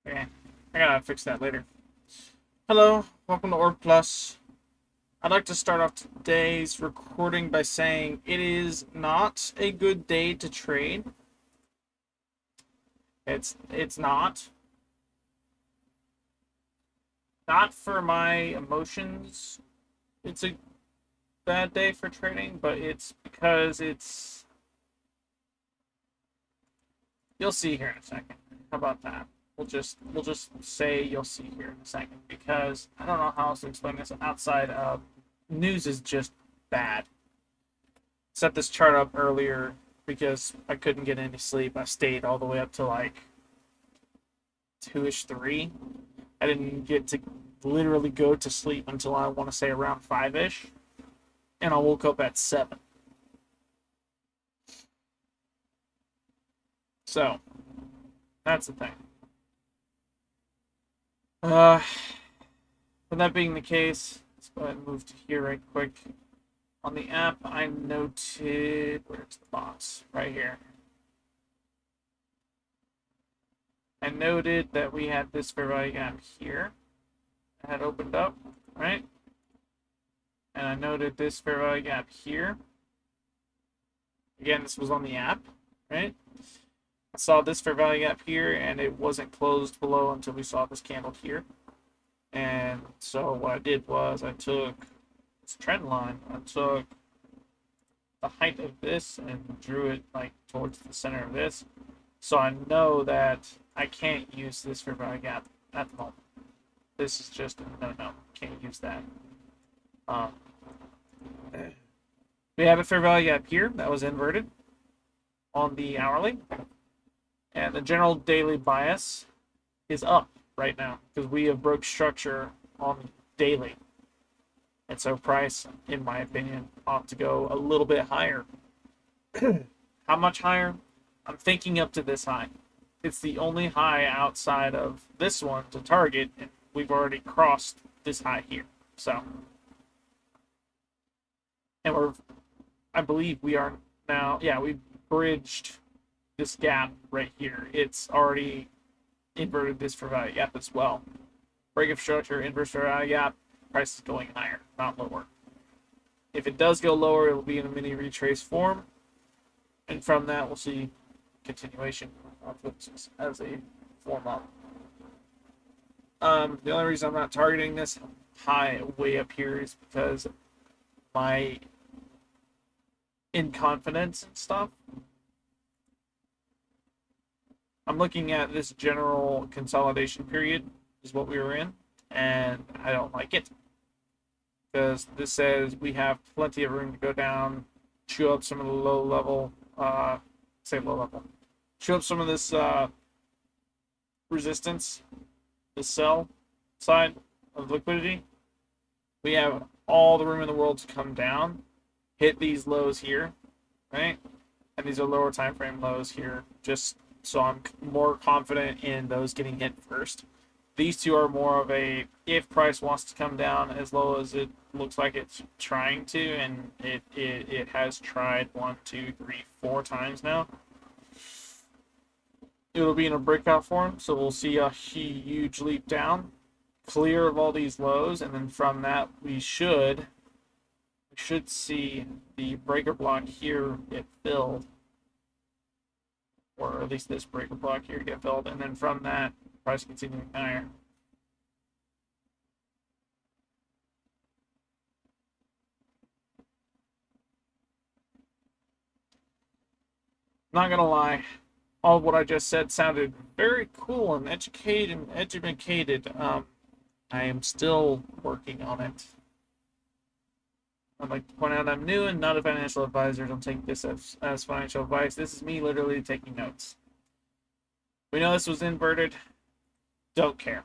Okay, I gotta fix that later. Hello, welcome to Org Plus. I'd like to start off today's recording by saying it is not a good day to trade. It's not for my emotions. It's a bad day for trading, but it's because it's you'll see here in a second. How about that? We'll just say you'll see here in a second because I don't know how else to explain this outside of news is just bad. Set this chart up earlier because I couldn't get any sleep. I stayed all the way up to like 2-ish, 3. I didn't get to literally go to sleep until I want to say around 5-ish. And I woke up at 7. So, that's the thing. Uh, with that being the case, let's go ahead and move to here right quick. On the app, I noted, where's the box? Right here. I noted that we had this fair value gap here. It had opened up, right? And I noted this fair value gap here. Again, this was on the app, right? I saw this fair value gap here, and it wasn't closed below until we saw this candle here. And so what I did was I took this trend line, I took the height of this and drew it like towards the center of this. So I know that I can't use this fair value gap at the moment. This is just no, can't use that. Um, we have a fair value gap here that was inverted on the hourly, and the general daily bias is up right now because we have broke structure on daily, and so price, in my opinion, ought to go a little bit higher. How much higher? I'm thinking up to this high. It's the only high outside of this one to target, and we've already crossed this high here. So, and I believe we are now, yeah, we bridged this gap right here. It's already inverted this fair value gap as well. Break of structure, inverse fair value gap, price is going higher, not lower. If it does go lower, it will be in a mini retrace form, and from that we'll see continuation of confluences as a form up. The only reason I'm not targeting this high way up here is because my in confidence and stuff. I'm looking at this general consolidation period is what we were in, and I don't like it because this says we have plenty of room to go down, chew up some of the low level, chew up some of this resistance, the sell side of liquidity. We have all the room in the world to come down, hit these lows here, right? And these are lower time frame lows here, just so I'm more confident in those getting hit first. These two are more of a if price wants to come down as low as it looks like it's trying to, and it has tried 1, 2, 3, 4 times now. It'll be in a breakout form, so we'll see a huge leap down, clear of all these lows, and then from that we should see the breaker block here get filled, or at least this breaker block here get filled, and then from that price continuing higher. Not gonna lie, all of what I just said sounded very cool and educated. I am still working on it. I'd like to point out I'm new and not a financial advisor. Don't take this as financial advice. This is me literally taking notes. We know this was inverted. Don't care.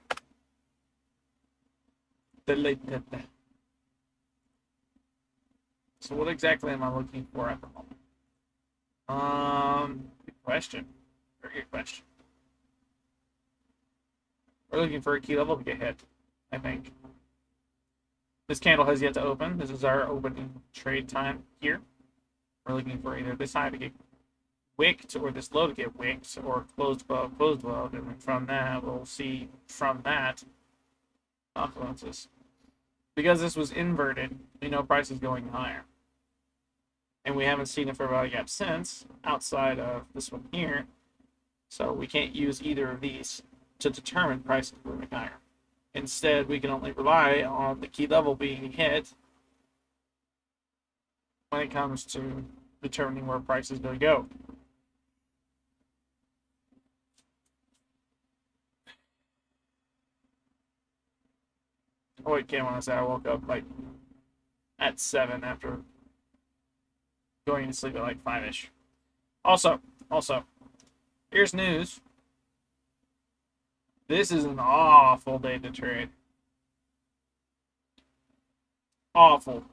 So what exactly am I looking for at the moment? Good question. Very good question. We're looking for a key level to get hit, I think. This candle has yet to open. This is our opening trade time here. We're looking for either this high to get wicked or this low to get wicked or closed above, and then from that we'll see from that confluences. Because this was inverted, we know price is going higher. And we haven't seen a fair value gap since, outside of this one here. So we can't use either of these to determine price is moving higher. Instead, we can only rely on the key level being hit when it comes to determining where price is going to go. Oh wait, can't want to say I woke up like at 7 after going to sleep at like 5-ish. Also, here's news. This is an awful day to trade. Awful.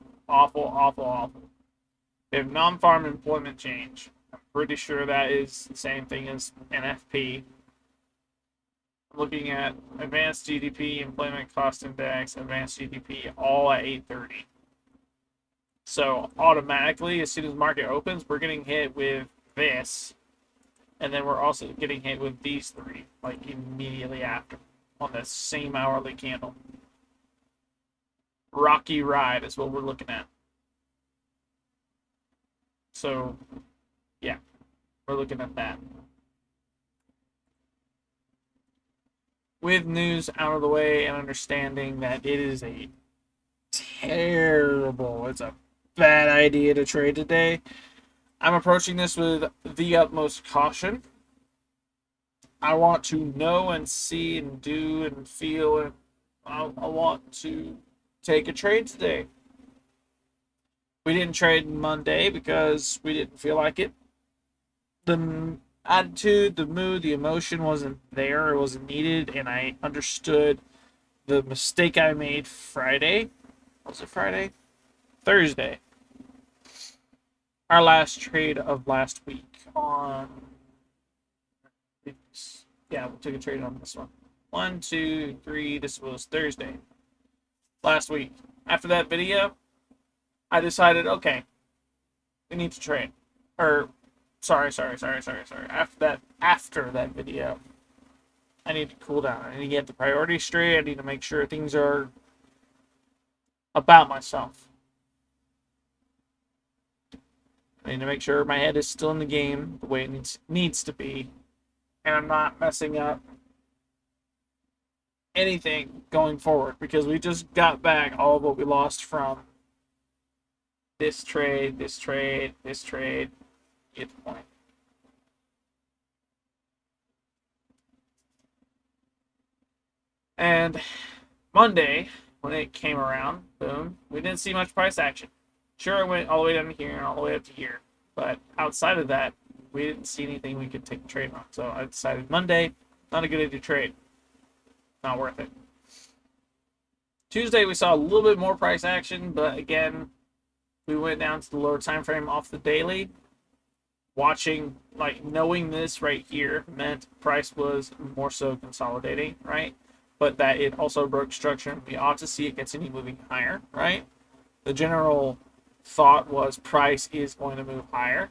We have non-farm employment change. I'm pretty sure that is the same thing as NFP. Looking at advanced GDP, employment cost index, advanced GDP, all at 8:30. So automatically, as soon as market opens, we're getting hit with this. And then we're also getting hit with these three, like immediately after, on the same hourly candle. Rocky ride is what we're looking at. So, yeah, we're looking at that. With news out of the way and understanding that it is a it's a bad idea to trade today, I'm approaching this with the utmost caution. I want to know and see and do and feel, and I want to take a trade today. We didn't trade Monday because we didn't feel like it. The attitude, the mood, the emotion wasn't there. It wasn't needed, and I understood the mistake I made Friday. Was it Friday? Thursday. Our last trade of last week on... Yeah, we took a trade on this one. 1, 2, 3, this was Thursday. Last week. After that video, I decided, okay, we need to trade. Or, sorry. After that video, I need to cool down. I need to get the priorities straight. I need to make sure things are about myself. I need to make sure my head is still in the game the way it needs to be. And I'm not messing up anything going forward, because we just got back all of what we lost from this trade. Get the point. And Monday, when it came around, boom, we didn't see much price action. Sure, it went all the way down to here and all the way up to here. But outside of that, we didn't see anything we could take a trade on. So I decided Monday, not a good idea to trade. Not worth it. Tuesday, we saw a little bit more price action, but again, we went down to the lower time frame off the daily. Knowing this right here meant price was more so consolidating, right? But that it also broke structure. We ought to see it continue moving higher, right? The general thought was price is going to move higher,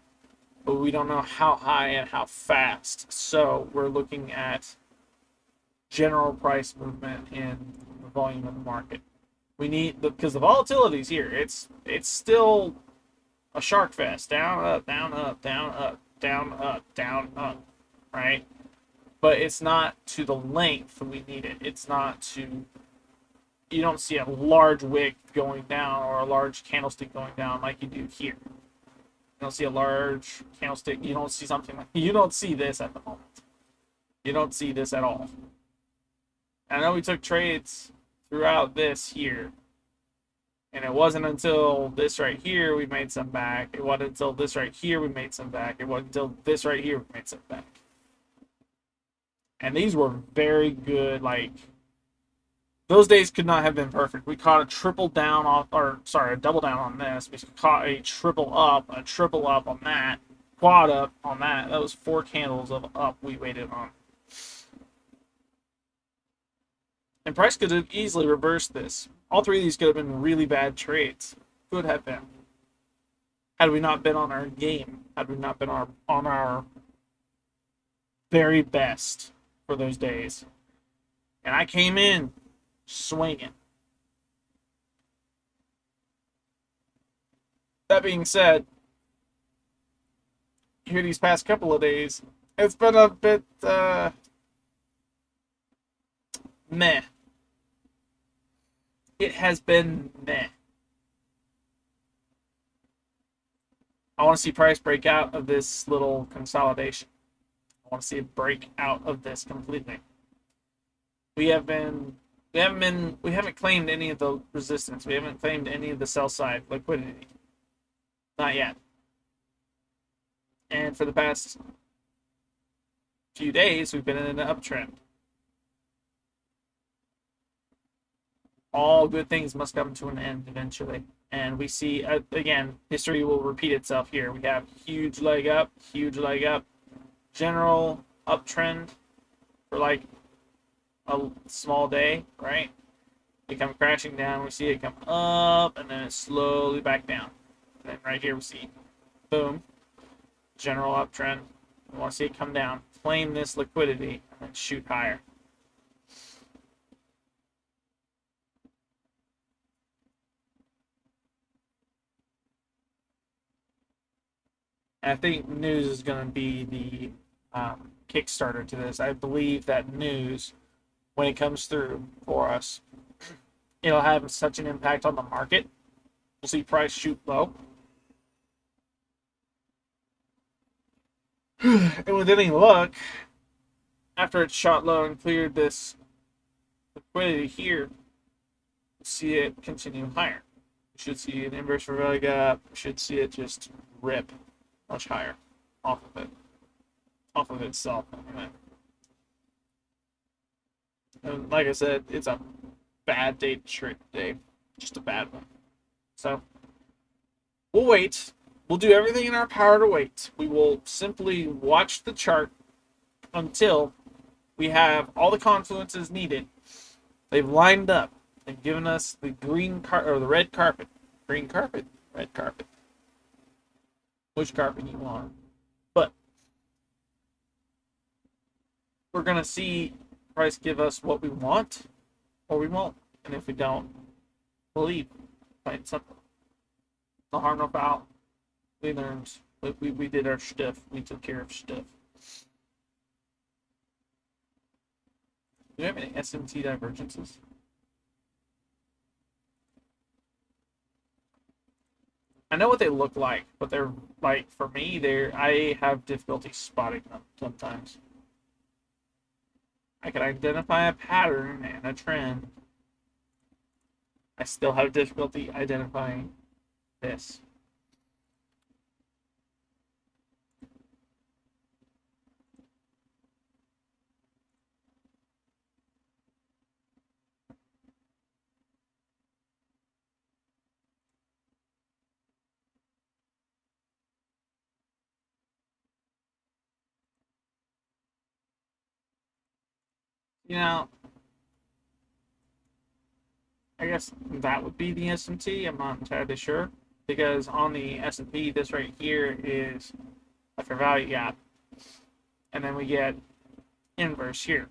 but we don't know how high and how fast. So we're looking at general price movement in the volume of the market. We need, because the volatility is here. It's still a shark fest. Down, up, down, up, down, up, down, up, down, up, right? But it's not to the length we need it. It's not to... You don't see a large wick going down or a large candlestick going down like you do here. You don't see a large candlestick. You don't see something like... You don't see this at the moment. You don't see this at all. I know we took trades throughout this here. And it wasn't until this right here we made some back. It wasn't until this right here we made some back. It wasn't until this right here we made some back. And these were very good, those days could not have been perfect. We caught a double down on this. We caught a triple up on that, quad up on that. That was 4 candles of up we waited on. And price could have easily reversed this. All 3 of these could have been really bad trades. Could have been. Had we not been on our game, had we not been on our very best for those days, and I came in swinging. That being said, here these past couple of days, it's been a bit meh. It has been meh. I want to see price break out of this little consolidation. I want to see it break out of this completely. We haven't claimed any of the resistance. We haven't claimed any of the sell side liquidity. Not yet. And for the past few days, we've been in an uptrend. All good things must come to an end eventually. And we see, again, history will repeat itself here. We have huge leg up, general uptrend for like a small day, right? We come crashing down, we see it come up, and then it slowly back down. And then right here we see, boom, general uptrend. We want to see it come down, claim this liquidity, and then shoot higher. And I think news is going to be the Kickstarter to this. I believe that news, when it comes through for us, it'll have such an impact on the market. We'll see price shoot low. And with any luck, after it shot low and cleared this liquidity here, we'll see it continue higher. We should see an inverse fair value gap. We should see it just rip much higher off of itself. Anyway. And like I said, it's a bad day to trade today, just a bad one. So we'll wait. We'll do everything in our power to wait. We will simply watch the chart until we have all the confluences needed. They've lined up. They've given us the or the red carpet. Green carpet, red carpet. Which carpet you want. But we're going to see price give us what we want or we won't. And if we don't, we'll leave. Plain simple. No harm, no foul. We learned. We did our stuff. We took care of stuff. Do we have any SMT divergences? I know what they look like, but they're like, for me, I have difficulty spotting them sometimes. I can identify a pattern and a trend. I still have difficulty identifying this. You know, I guess that would be the SMT. I'm not entirely sure, because on the S&P, this right here is a fair value gap, and then we get inverse here.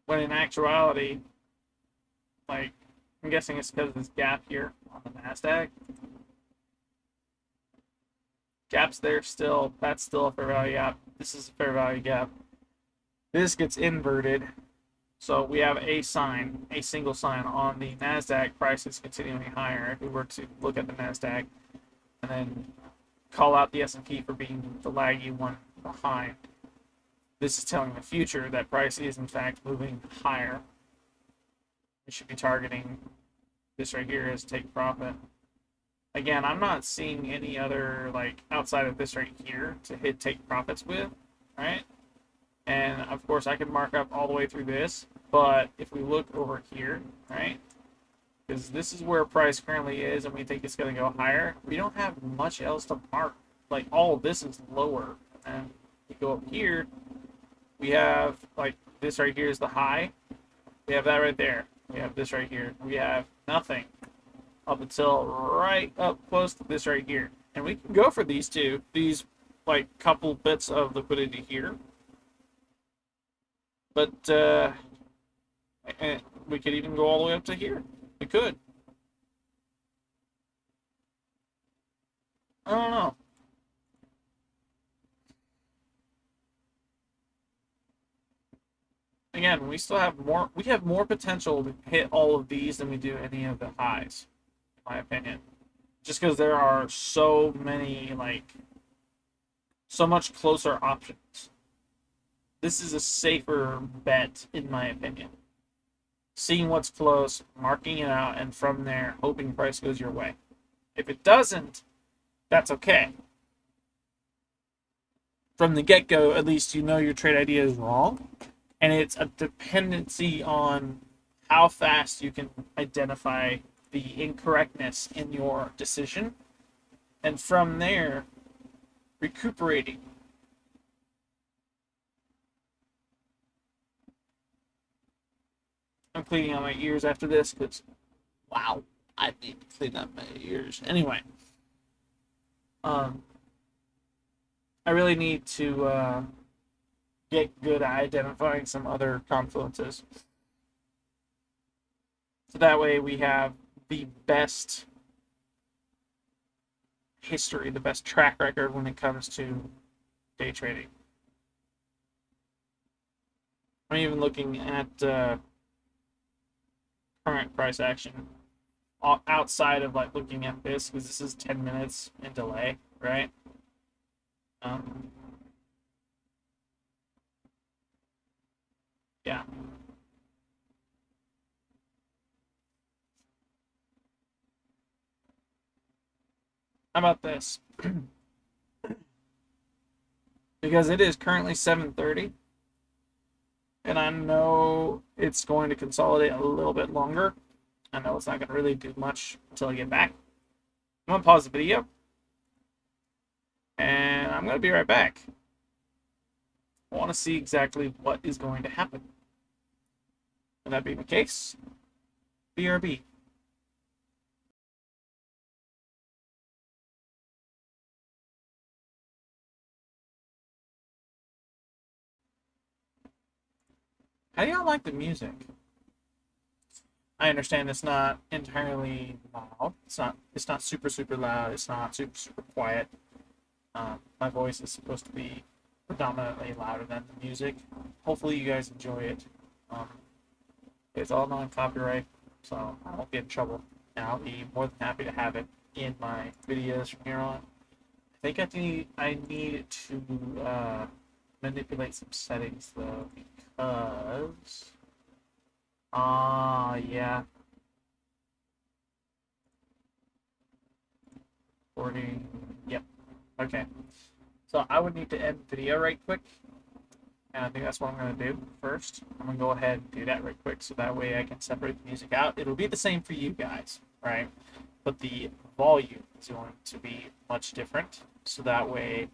When in actuality, like, I'm guessing it's because of this gap here on the NASDAQ. Gap's there still. That's still a fair value gap. This is a fair value gap. This gets inverted. So we have a sign, a single sign on the NASDAQ. Price is continuing higher. If we were to look at the NASDAQ and then call out the S&P for being the laggy one behind, this is telling the future that price is in fact moving higher. We should be targeting this right here as take profit. Again, I'm not seeing any other, like, outside of this right here to hit take profits with, right? And of course I can mark up all the way through this, but if we look over here, right, because this is where price currently is and we think it's going to go higher, we don't have much else to mark. Like, all of this is lower, and we go up here, we have, like, this right here is the high, we have that right there, we have this right here, we have nothing. up until right up close to this right here. And we can go for these two, these like couple bits of liquidity here. But we could even go all the way up to here. We could. I don't know. Again, we still have more. We have more potential to hit all of these than we do any of the highs, in my opinion. Just because there are so many, like, so much closer options. This is a safer bet, in my opinion. Seeing what's close, marking it out, and from there, hoping price goes your way. If it doesn't, that's okay. From the get-go, at least you know your trade idea is wrong, and it's a dependency on how fast you can identify the incorrectness in your decision, and from there, recuperating. I'm cleaning out my ears after this because, wow, I need to clean up my ears. Anyway, I really need to get good at identifying some other confluences. So that way we have the best history, the best track record when it comes to day trading. I'm even looking at current price action outside of like looking at this because this is 10 minutes in delay, right? Yeah. How about this? Because it is currently 7:30, and I know it's going to consolidate a little bit longer. I know it's not going to really do much until I get back. I'm going to pause the video, and I'm going to be right back. I want to see exactly what is going to happen. When that being the case, BRB. How do y'all like the music? I understand it's not entirely loud. It's not super super loud. It's not super super quiet. My voice is supposed to be predominantly louder than the music. Hopefully you guys enjoy it. It's all non-copyright, so I won't get in trouble. And I'll be more than happy to have it in my videos from here on. I think I need to manipulate some settings though, because yeah. Recording. Yep. Okay. So I would need to end the video right quick. And I think that's what I'm going to do first. I'm going to go ahead and do that right quick so that way I can separate the music out. It'll be the same for you guys, right? But the volume is going to be much different. So that way,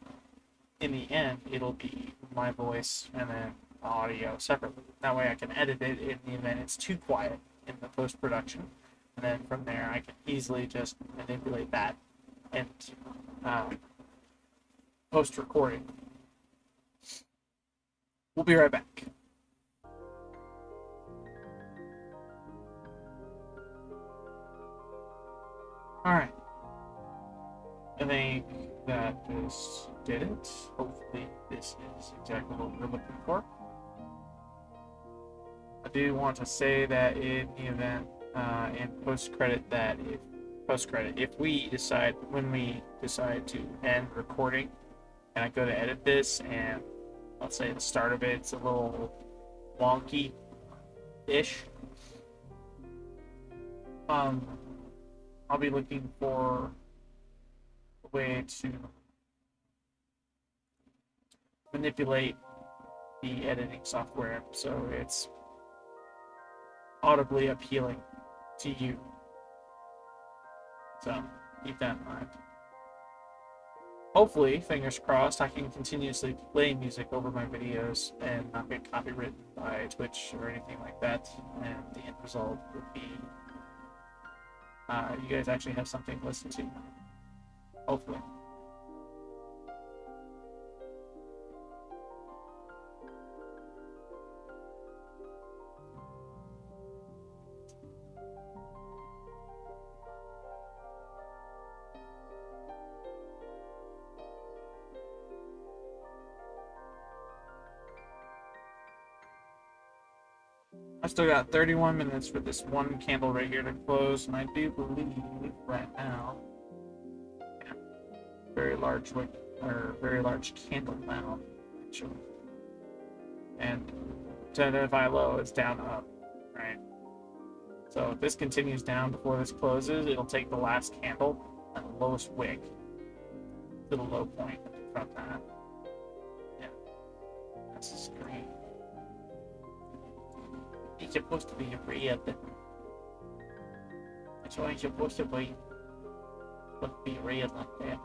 in the end, it'll be my voice and then audio separately. That way I can edit it in the event it's too quiet in the post-production. And then from there, I can easily just manipulate that and post-recording. We'll be right back. Alright. I think that this did it. Hopefully this is exactly what we're looking for. I do want to say that in the event in post-credit if we decide to end recording and I go to edit this and let's say the start of it's a little wonky-ish, I'll be looking for a way to manipulate the editing software so it's audibly appealing to you. So keep that in mind. Hopefully, fingers crossed, I can continuously play music over my videos and not get copywritten by Twitch or anything like that, and the end result would be you guys actually have something to listen to. Hopefully. I still got 31 minutes for this one candle right here to close, and I do believe right now, yeah, very large wick or very large candle now, actually. And to identify low, it's down up, right? So if this continues down before this closes, it'll take the last candle and the lowest wick to the low point from that. Yeah, that's the screen. It's supposed to be red. That's why it's supposed to be red like that.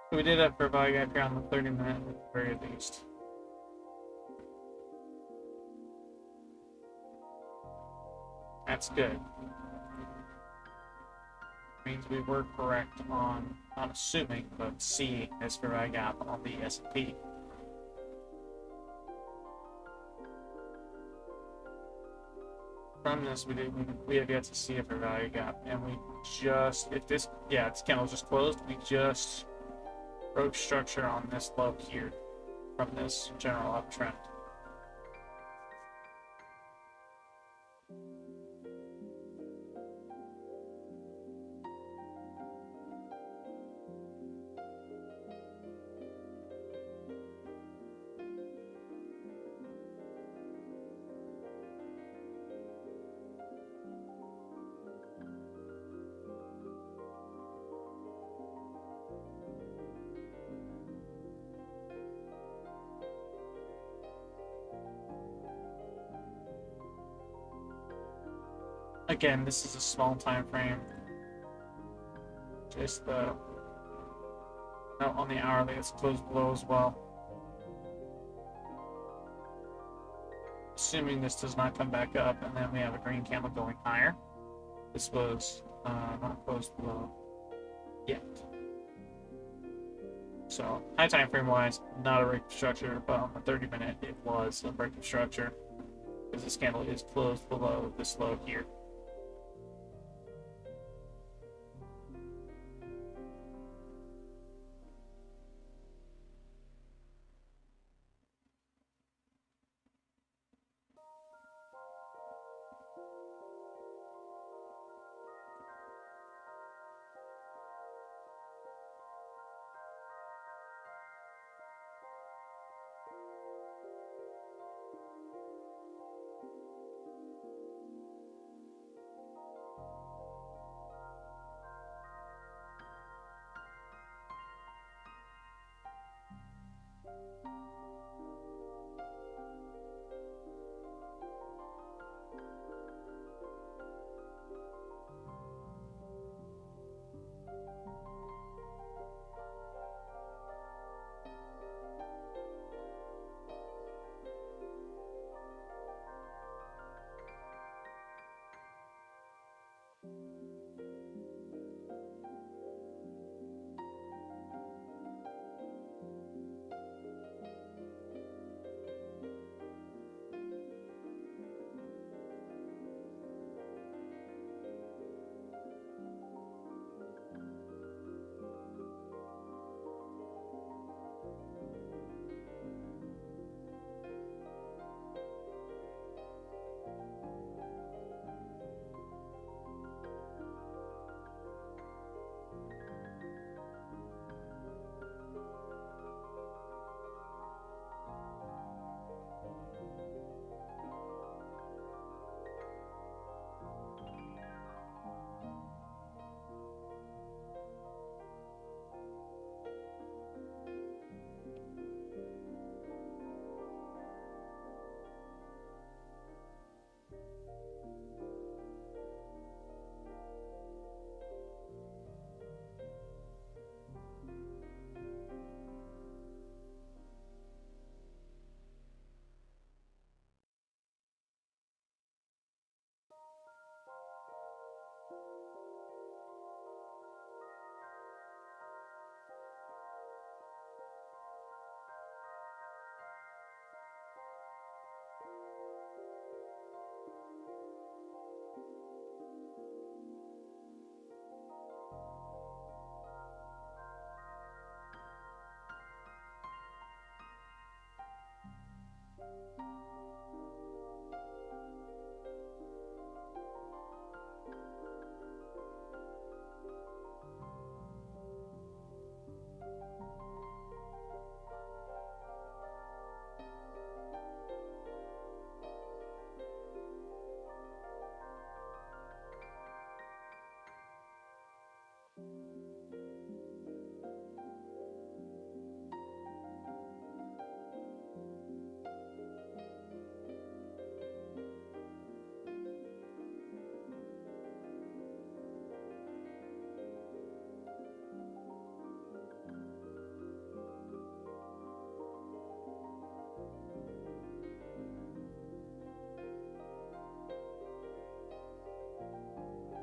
So we did have for value gap here on the 30-minute at the very least. That's good. Means we were correct on, not assuming, but seeing this for value gap on the S&P. From this, we have yet to see a fair value gap, and we just, if this, yeah, this candle just closed, we just broke structure on this low here from this general uptrend. Again, this is a small time frame. Just the note on the hourly, it's closed below as well. Assuming this does not come back up, and then we have a green candle going higher. This was not closed below yet. So high time frame wise, not a break of structure, but on the 30-minute, it was a break of structure because this candle is closed below this low here.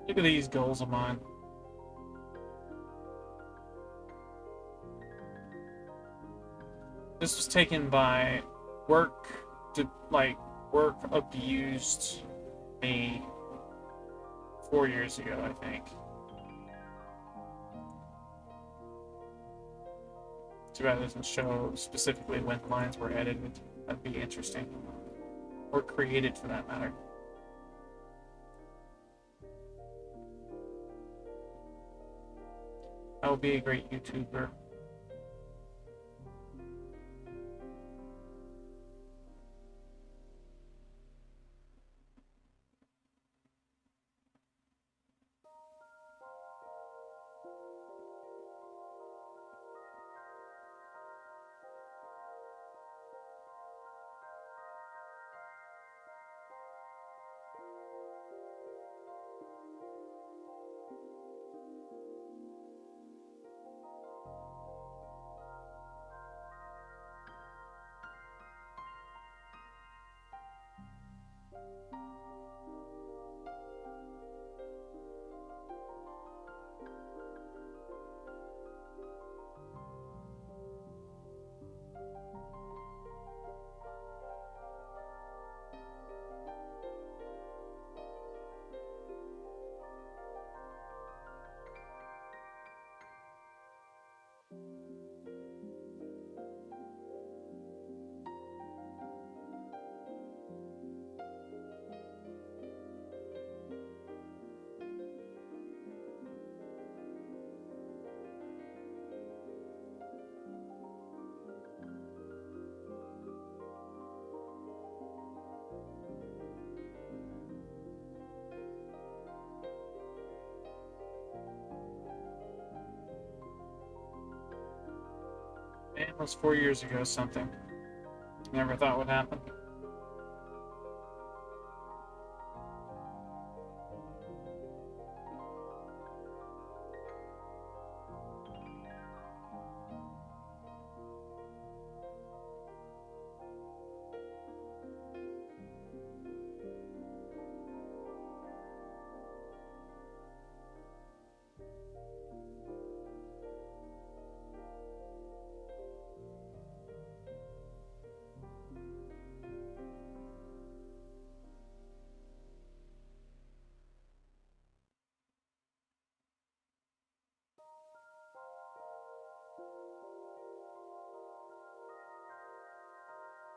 Look at these goals of mine. This was taken by work work abused me 4 years ago, I think. Too bad it doesn't show specifically when lines were edited. That'd be interesting. Or created, for that matter. I would be a great YouTuber. It was 4 years ago something. Never thought would happen.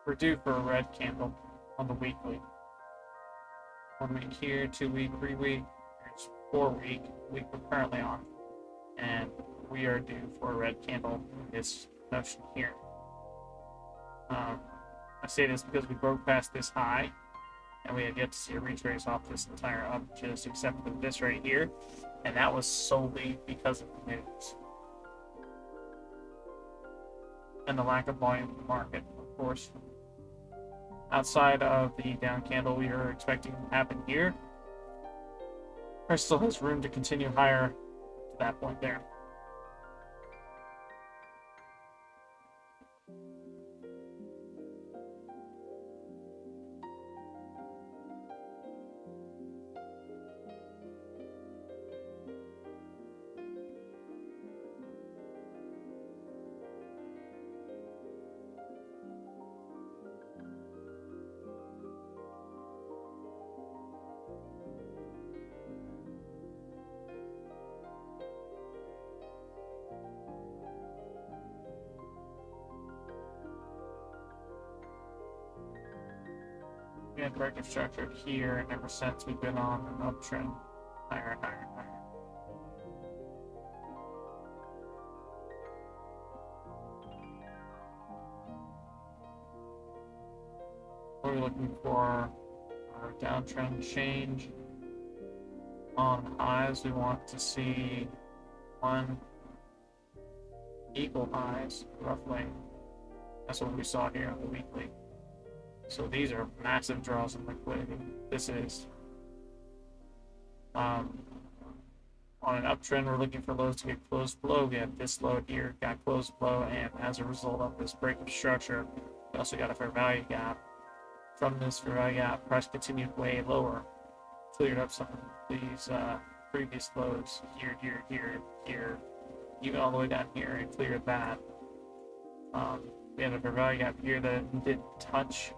We're due for a red candle on the weekly. 1 week here, 2 week, 3 week, it's 4 week we're currently on. And we are due for a red candle in this notion here. I say this because we broke past this high, and we had yet to see a retrace off this entire up, just except for this right here, and that was solely because of the news and the lack of volume in the market, of course. Outside of the down candle we are expecting to happen here, price still has room to continue higher to that point there. We had breakup structured here, and ever since we've been on an uptrend, higher and higher and higher. We're looking for our downtrend change. On highs, we want to see one equal highs, roughly. That's what we saw here on the weekly. So these are massive draws in liquidity. This is on an uptrend, we're looking for lows to get closed below. We had this low here, got closed below, and as a result of this breakup structure, we also got a fair value gap. From this fair value gap, price continued way lower, cleared up some of these previous lows here, here, here, here, even all the way down here, and cleared that. We had a fair value gap here that we didn't touch.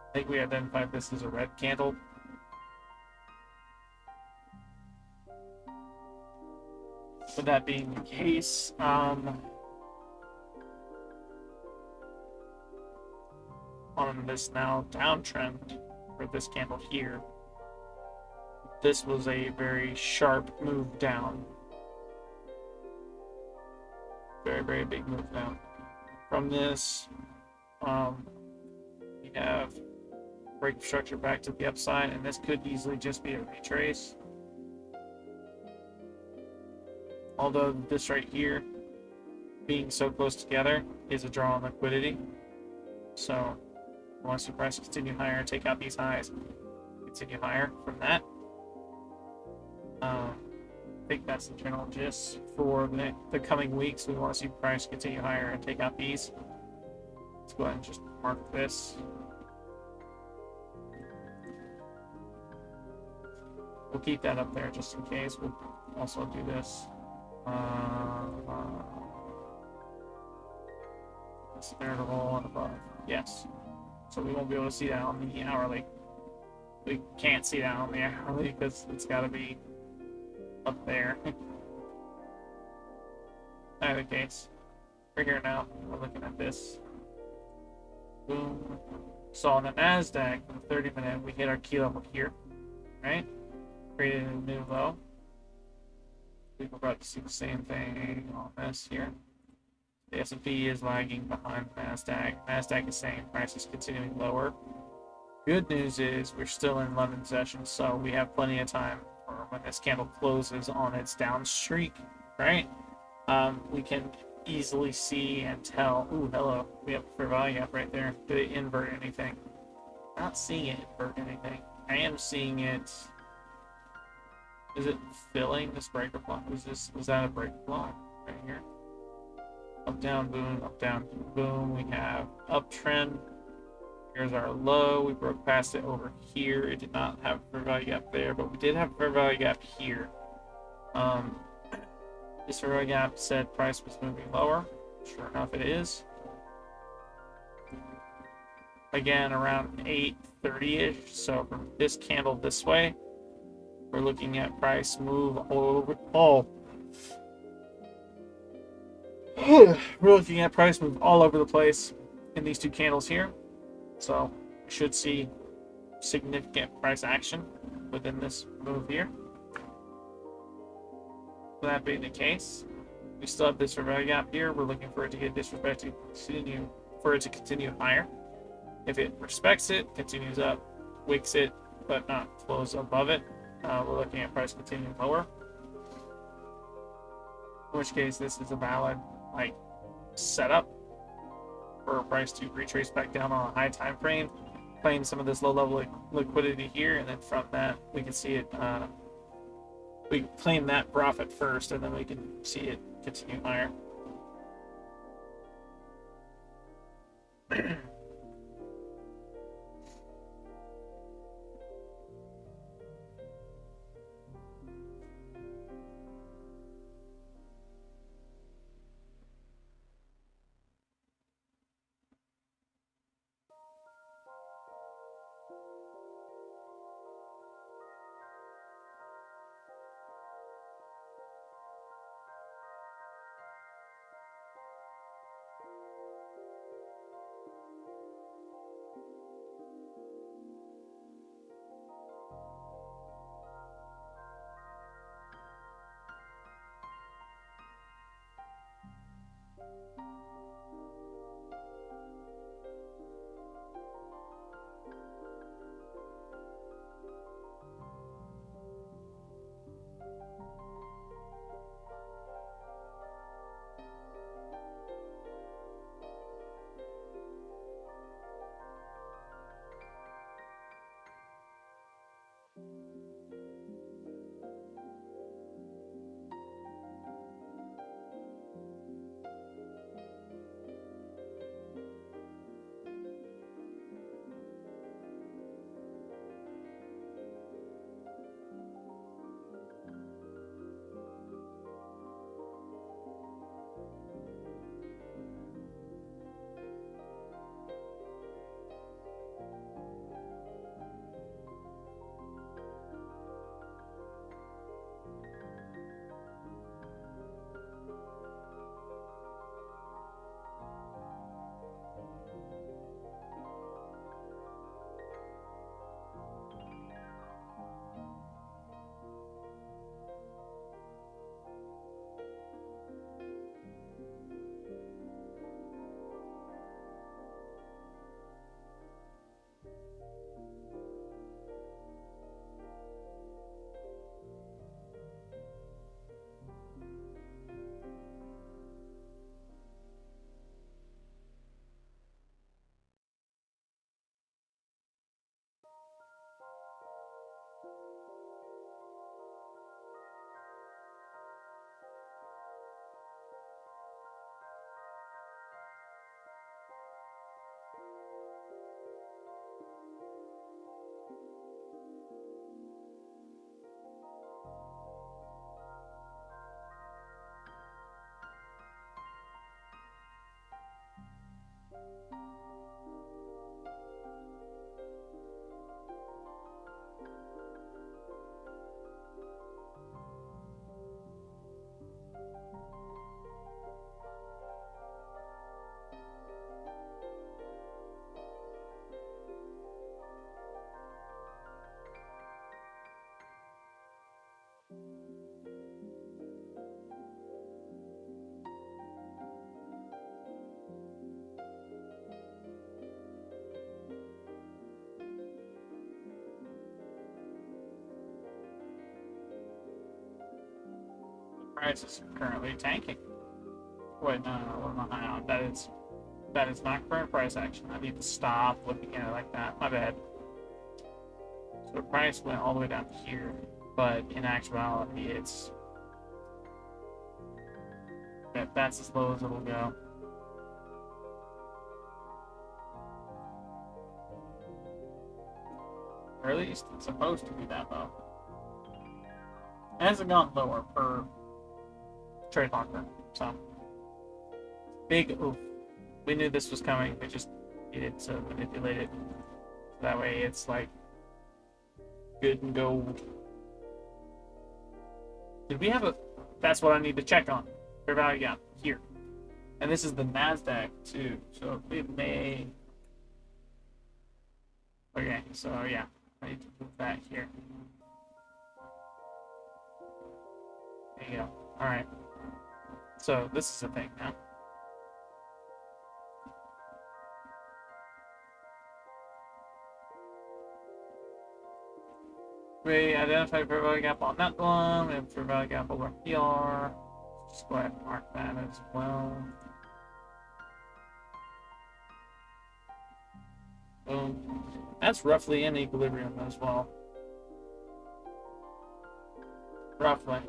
I think we identified this as a red candle. With that being the case, on this now downtrend for this candle here, this was a very sharp move down. Very, very big move down. From this, we have break structure back to the upside, and this could easily just be a retrace. Although this right here, being so close together, is a draw on liquidity. So, once the price continue higher, take out these highs, continue higher from that. I think that's the general gist for the coming weeks. We want to see price continue higher and take out these. Let's go ahead and just mark this. We'll keep that up there just in case. We'll also do this. This interval and above. Yes. So we won't be able to see that on the hourly. We can't see that on the hourly because it's got to be up there. Either case, we're here now. We're looking at this. Boom. So on the NASDAQ, in the 30-minute, we hit our key level here, right? Created a new low. We're about to see the same thing on this here. The S&P is lagging behind NASDAQ. NASDAQ is saying price is continuing lower. Good news is we're still in London session, so we have plenty of time for when this candle closes on its down streak, right? We can easily see and tell. Ooh, hello. We have a fair value gap right there. Did it invert anything? Not seeing it invert anything. I am seeing it. Is it filling this breaker block? Was that a breaker block right here? Up, down, boom, up, down, boom. We have uptrend. Here's our low. We broke past it over here. It did not have a fair value gap there, but we did have a fair value gap here. This fair value gap said price was moving lower. Sure enough, it is. Again, around 8:30-ish. So from this candle this way, we're looking at price move all over. We're looking at price move all over the place in these two candles here. So we should see significant price action within this move here. With that being the case, we still have this fair value gap here. We're looking for it to get disrespect to continue, for it to continue higher. If it respects it, continues up, wicks it, but not flows above it, we're looking at price continuing lower. In which case, this is a valid setup for a price to retrace back down on a high time frame, playing some of this low level liquidity here, and then from that we can see it. We claim that profit first, and then we can see it continue higher. price is currently tanking. Wait, no, what am I high on? That is not current price action. I need to stop looking at it like that. My bad. So the price went all the way down here, but in actuality, that's as low as it'll go. Or at least it's supposed to be that low. It hasn't gone lower per trade locker, so big oof. We knew this was coming. We just needed to manipulate it. That way it's like good and gold. Did we have a... That's what I need to check on. Fair value gap here. And this is the NASDAQ too. So it may... Okay, so yeah. I need to move that here. There you go. Alright. So this is the thing now. We identified fair value gap on that one, and fair value gap over here. Just go ahead and mark that as well. Boom. That's roughly in equilibrium as well. Roughly.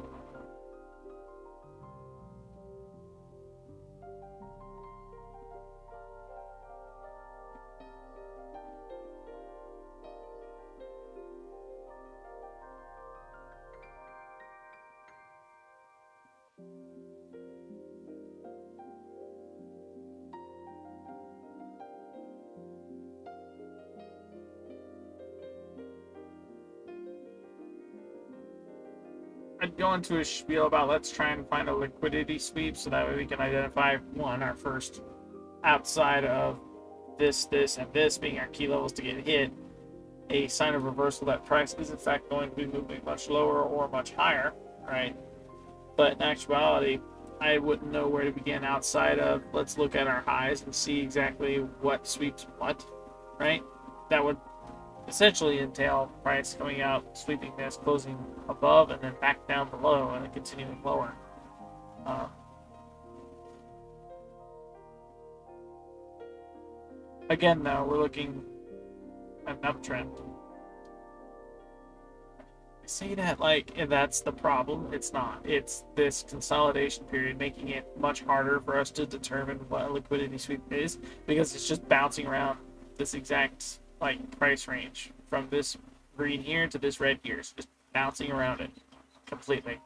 I'd go into a spiel about let's try and find a liquidity sweep so that way we can identify one, our first outside of this, and this being our key levels to get hit, a sign of reversal that price is in fact going to be moving much lower or much higher, right? But in actuality, I wouldn't know where to begin outside of let's look at our highs and see exactly what sweeps what, right? That would essentially entail price coming out, sweeping this, closing above, and then back down below, and then continuing lower. Again, though, we're looking at an uptrend. I say that like that's the problem. It's not. It's this consolidation period making it much harder for us to determine what a liquidity sweep is because it's just bouncing around this exact like price range from this green here to this red here. It's just bouncing around it completely.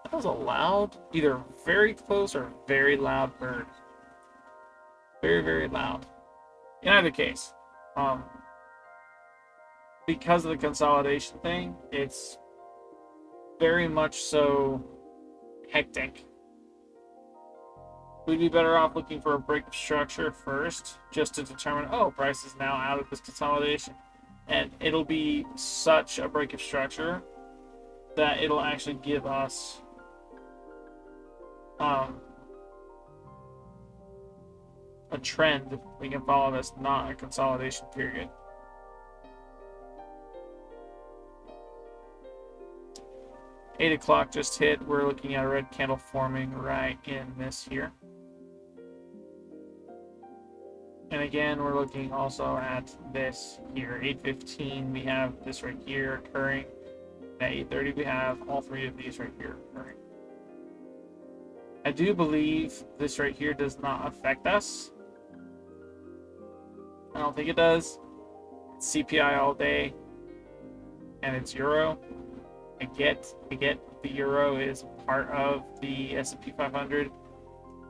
That was a loud, either very close or very loud bird. Very, very loud. In either case, because of the consolidation thing, it's very much so hectic. We'd be better off looking for a break of structure first, just to determine, oh, price is now out of this consolidation. And it'll be such a break of structure that it'll actually give us a trend we can follow that's not a consolidation period. Eight o'clock just hit. We're looking at a red candle forming right in this here. And again, we're looking also at this here. 8:15, we have this right here occurring. At 8:30, we have all three of these right here occurring. I do believe this right here does not affect us. I don't think it does. It's CPI all day, and it's euro. I get the euro is part of the S&P 500.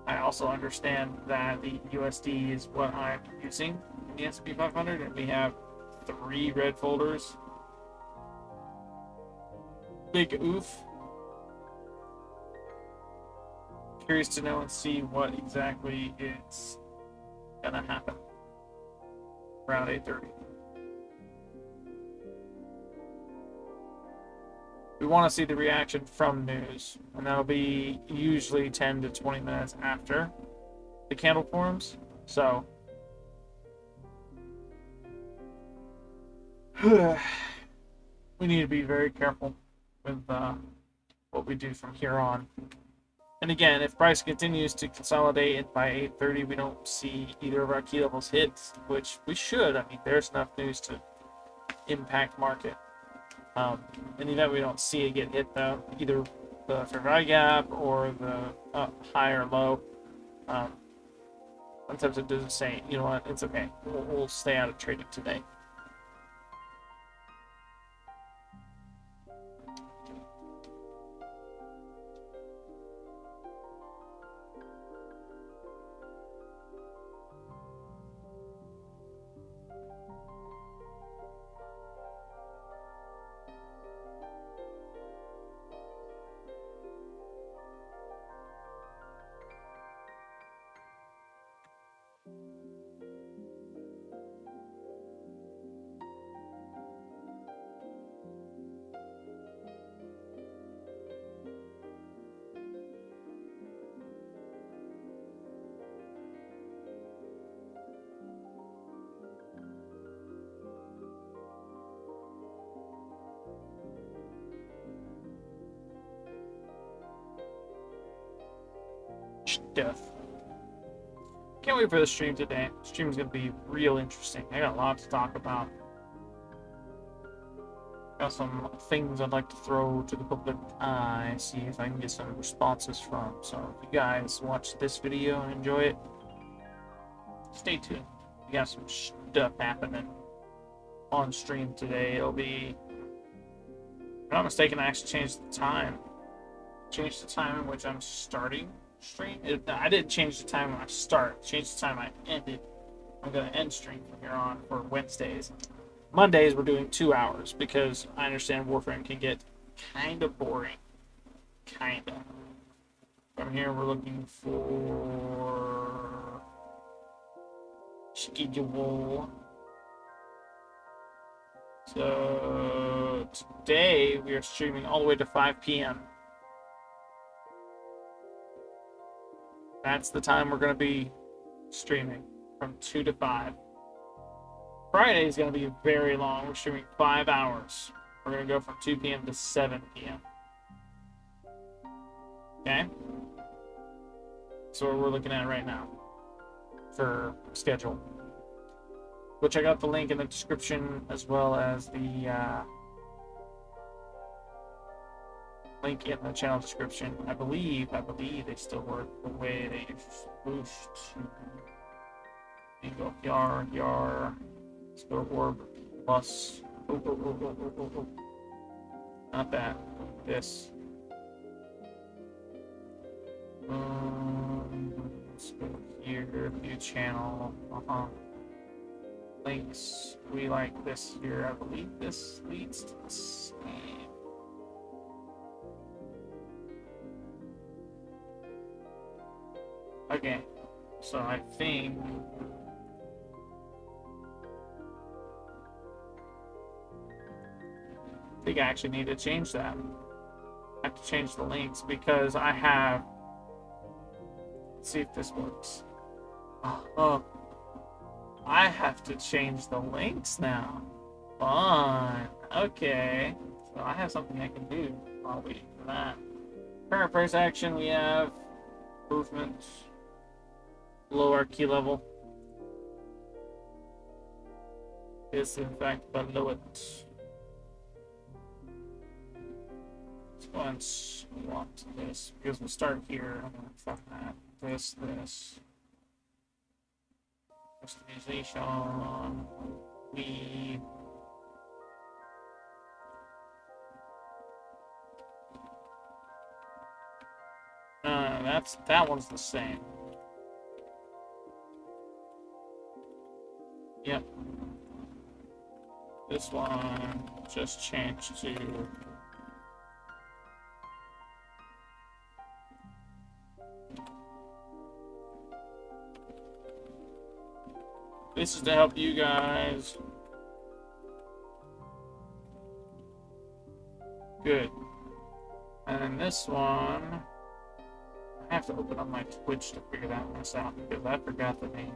I also understand that the USD is what I'm using in the S&P 500, and we have 3 red folders. Big oof. Curious to know and see what exactly is gonna happen around 8:30. We want to see the reaction from news, and that'll be usually 10 to 20 minutes after the candle forms. So we need to be very careful with what we do from here on. And again, if price continues to consolidate and by 8:30 we don't see either of our key levels hit, which we should, I mean, there's enough news to impact market. In the event we don't see it get hit, though, either the fair value gap or the high or low, sometimes it doesn't say, you know what, it's okay. We'll stay out of trading today. Stuff. Can't wait for the stream today. The stream is going to be real interesting. I got a lot to talk about. Got some things I'd like to throw to the public eye, see if I can get some responses from. So if you guys watch this video and enjoy it, stay tuned. We got some stuff happening on stream today. It'll be, if I'm not mistaken, I actually changed the time. Changed the time in which I'm starting stream. I didn't change the time when I start. Changed the time I ended. I'm going to end stream from here on for Wednesdays. Mondays we're doing 2 hours because I understand Warframe can get kind of boring. Kind of. From here we're looking for schedule. So today we are streaming all the way to 5 p.m. That's the time we're going to be streaming, from 2 to 5. Friday is going to be very long. We're streaming 5 hours. We're going to go from 2 p.m. to 7 p.m. Okay? So what we're looking at right now for schedule. Go check out the link in the description as well as the link in the channel description. I believe they still work the way they used to. You go yar. Let's go orb plus. Oh. Not that. This. Let's go here. View channel. Links. We like this here. I believe this leads to the same. Okay. So I think I actually need to change that. I have to change the links because I have. Let's see if this works. Oh, I have to change the links now. Fun. Okay. So I have something I can do while waiting for that. Current price action, we have movement below our key level. Is in fact below it. Once we want this because we'll start here. I'm gonna fuck that. This. Customization. We. That one's the same. Yep. This one just changed to. This is to help you guys. Good. And then this one, I have to open up my Twitch to figure that mess out because I forgot the name.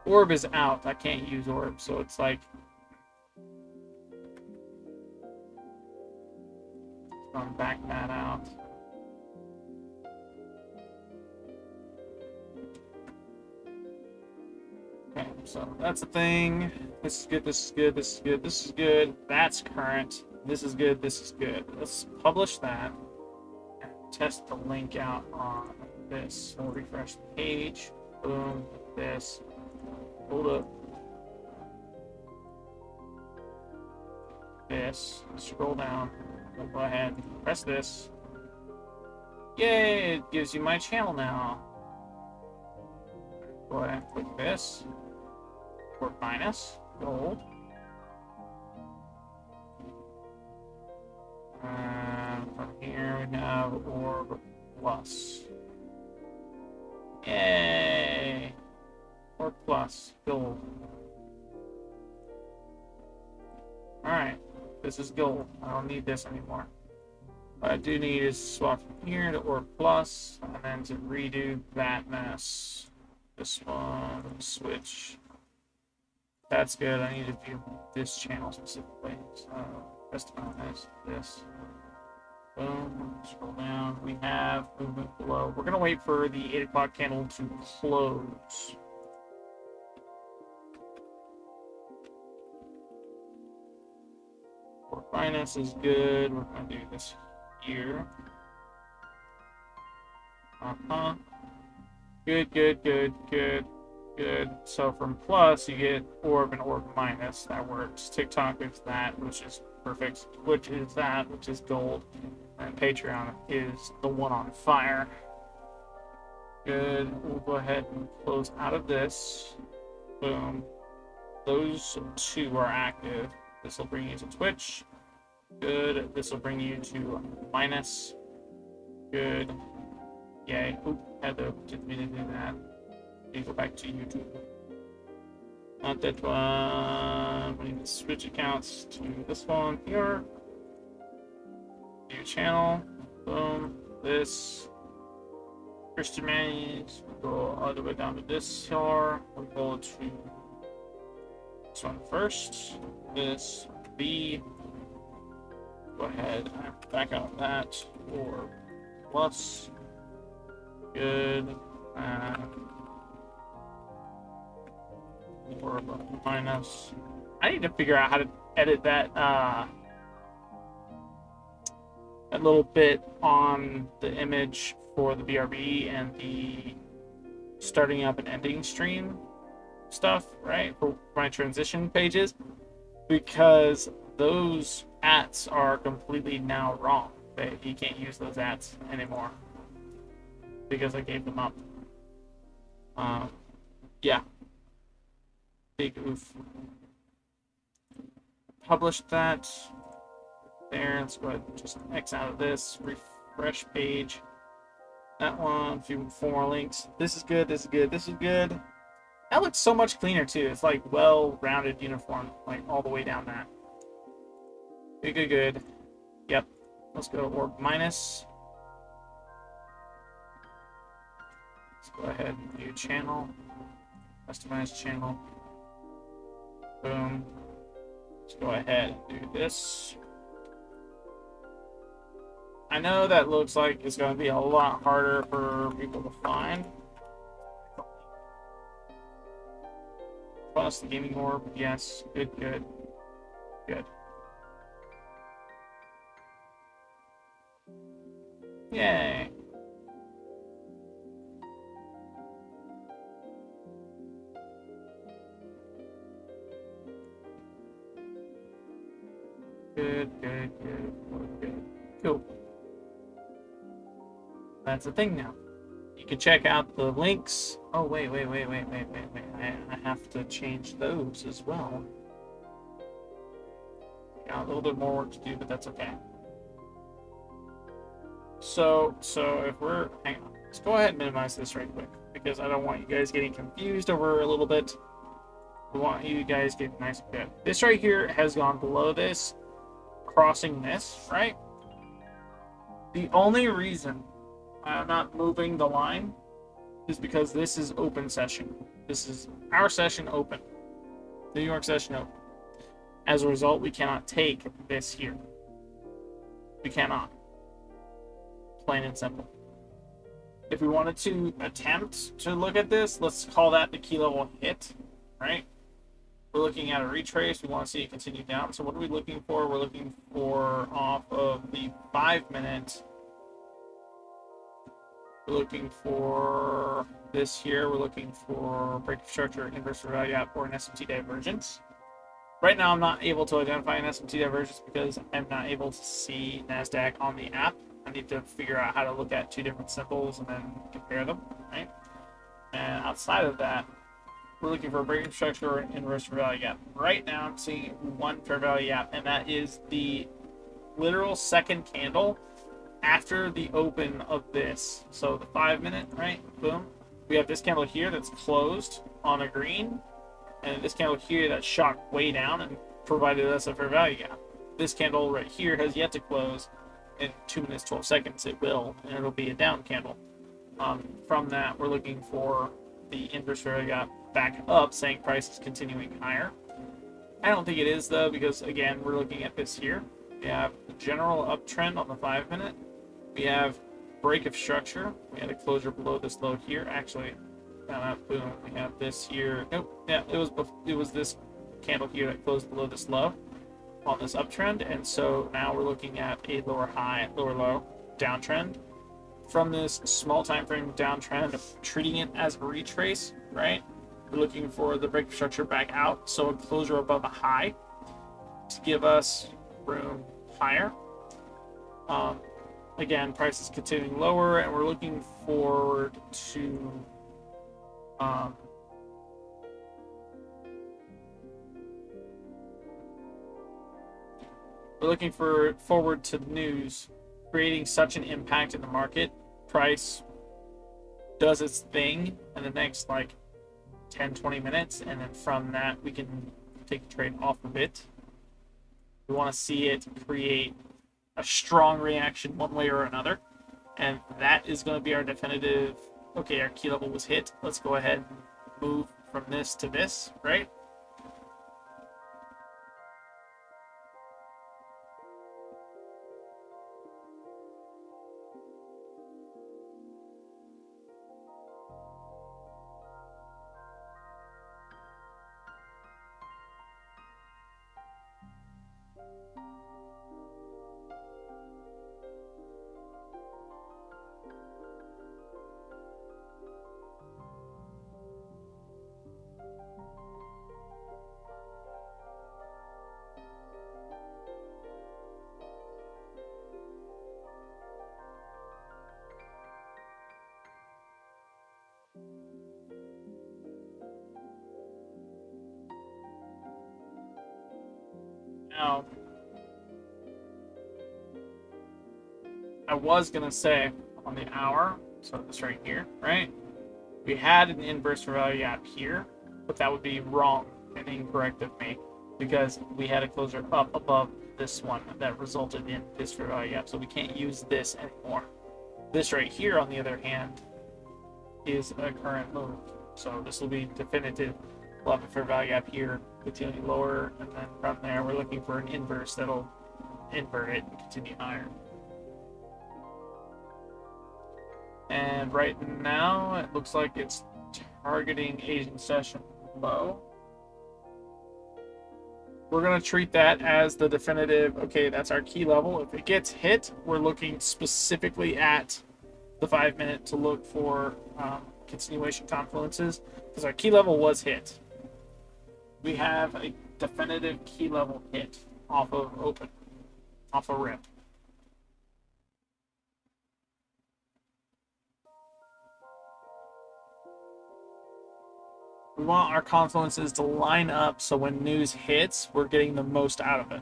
Orb is out. I can't use Orb, so it's like So I'm back that out. Okay, so that's the thing. This is good, this is good, this is good, this is good. That's current. This is good, this is good. Let's publish that and test the link out on this. We'll refresh the page. Boom, this. Hold up. This. Scroll down. We'll go ahead and press this. Yay! It gives you my channel now. Go ahead and click this. Or minus. Gold. And from here we have orb plus. Yay! Orb plus. Gold. Alright. This is gold. I don't need this anymore. What I do need is swap from here to orb plus, and then to redo that mess. This one, switch. That's good. I need to view this channel specifically. So, customize this. Boom. Scroll down. We have movement below. We're going to wait for the 8 o'clock candle to close. For finance is good. We're going to do this here. Good, good, good, good, good. So from plus, you get orb and orb minus. That works. TikTok is that, which is perfect. Twitch is that, which is gold. And Patreon is the one on fire. Good. We'll go ahead and close out of this. Boom. Those two are active. This will bring you to Twitch. Good. This will bring you to minus. Good. Yay. Oop, didn't mean to do that. You go back to YouTube. Not that one. We need to switch accounts to this one here. New channel. Boom. This. Christian Manuals. We go all the way down to this here. We'll go to this one first. This. B. Go ahead and back out that. Or plus. Good. Or minus. I need to figure out how to edit that that little bit on the image for the BRB and the starting up and ending stream stuff, right? For my transition pages, because those ats are completely now wrong. You can't use those ats anymore because I gave them up. Yeah. Big oof. Published that. There. Let's go ahead and just X out of this. Refresh page. That one. A few more links. This is good. This is good. This is good. That looks so much cleaner too. It's like well-rounded uniform, like all the way down that. Good, good, good. Yep. Let's go orb minus. Let's go ahead and view channel. Customize channel. Boom. Let's go ahead and do this. I know that looks like it's going to be a lot harder for people to find. Plus the gaming orb, yes. Good, good, good. Yay. Good, good, good, good. Cool. That's the thing now. You can check out the links. Oh, wait. I have to change those as well. Got a little bit more work to do, but that's okay. So if we're, hang on, let's go ahead and minimize this right quick because I don't want you guys getting confused over a little bit. We want you guys getting nice and good. This right here has gone below this, crossing this, right? The only reason I'm not moving the line is because this is open session. This is our session open. New York session open. As a result, we cannot take this here. We cannot. plain and simple. If we wanted to attempt to look at this, let's call that the key level hit, right? We're looking at a retrace. We want to see it continue down. So what are we looking for? We're looking for off of the 5 minute. We're looking for this here. We're looking for break of structure, inverse value gap, or an SMT divergence. Right now, I'm not able to identify an SMT divergence because I'm not able to see NASDAQ on the app. I need to figure out how to look at two different symbols and then compare them, right? And outside of that, we're looking for a breaking structure or an inverse fair value gap. Right now, I'm seeing one fair value gap, and that is the literal second candle after the open of this. So the 5 minute, right? Boom. We have this candle here that's closed on a green, and this candle here that shot way down and provided us a fair value gap. This candle right here has yet to close. In 2 minutes 12 seconds it will, and it'll be a down candle. From that, we're looking for the inverse fair value gap back up, saying price is continuing higher. I don't think it is though, because again, we're looking at this here. We have the general uptrend on the 5 minute. We have break of structure. We had a closure below this low here. Actually, boom. We have this here. Nope. Yeah, it was this candle here that closed below this low on this uptrend, and so now we're looking at a lower high, lower low downtrend. From this small time frame downtrend, treating it as a retrace, right? We're looking for the break of structure back out, so a closure above a high to give us room higher. Again, price is continuing lower, and we're looking forward to forward to news creating such an impact in the market. Price does its thing in the next like 10-20 minutes, and then from that we can take a trade off of it. We want to see it create a strong reaction one way or another, and that is going to be our definitive. Okay, our key level was hit, let's go ahead and move from this to this, right? Now, I was going to say on the hour, so this right here, right? We had an inverse value gap here, but that would be wrong and incorrect of me because we had a closure up above this one that resulted in this fair value gap, so we can't use this anymore. This right here, on the other hand, is a current move, so this will be definitive. We'll have a fair value gap here, continuing lower, and then from there we're looking for an inverse that'll invert it and continue higher. And right now it looks like it's targeting Asian session low. We're going to treat that as the definitive. Okay, that's our key level. If it gets hit, we're looking specifically at the 5 minute to look for continuation confluences, because our key level was hit. We have a definitive key level hit off of open, off a rip. We want our confluences to line up so when news hits, we're getting the most out of it.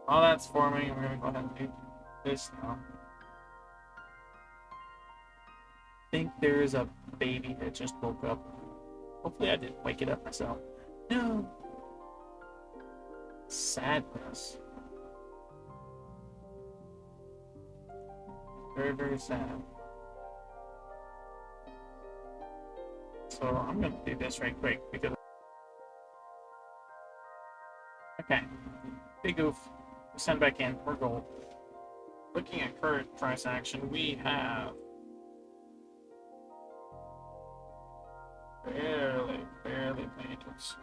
While that's forming, we're going to go ahead and do this now. I think there is a baby that just woke up. Hopefully I didn't wake it up myself. No. Sadness. Very, very sad. So I'm going to do this right quick because... Okay. Big oof. Send back in. We're gold. Looking at current price action, we have barely made it.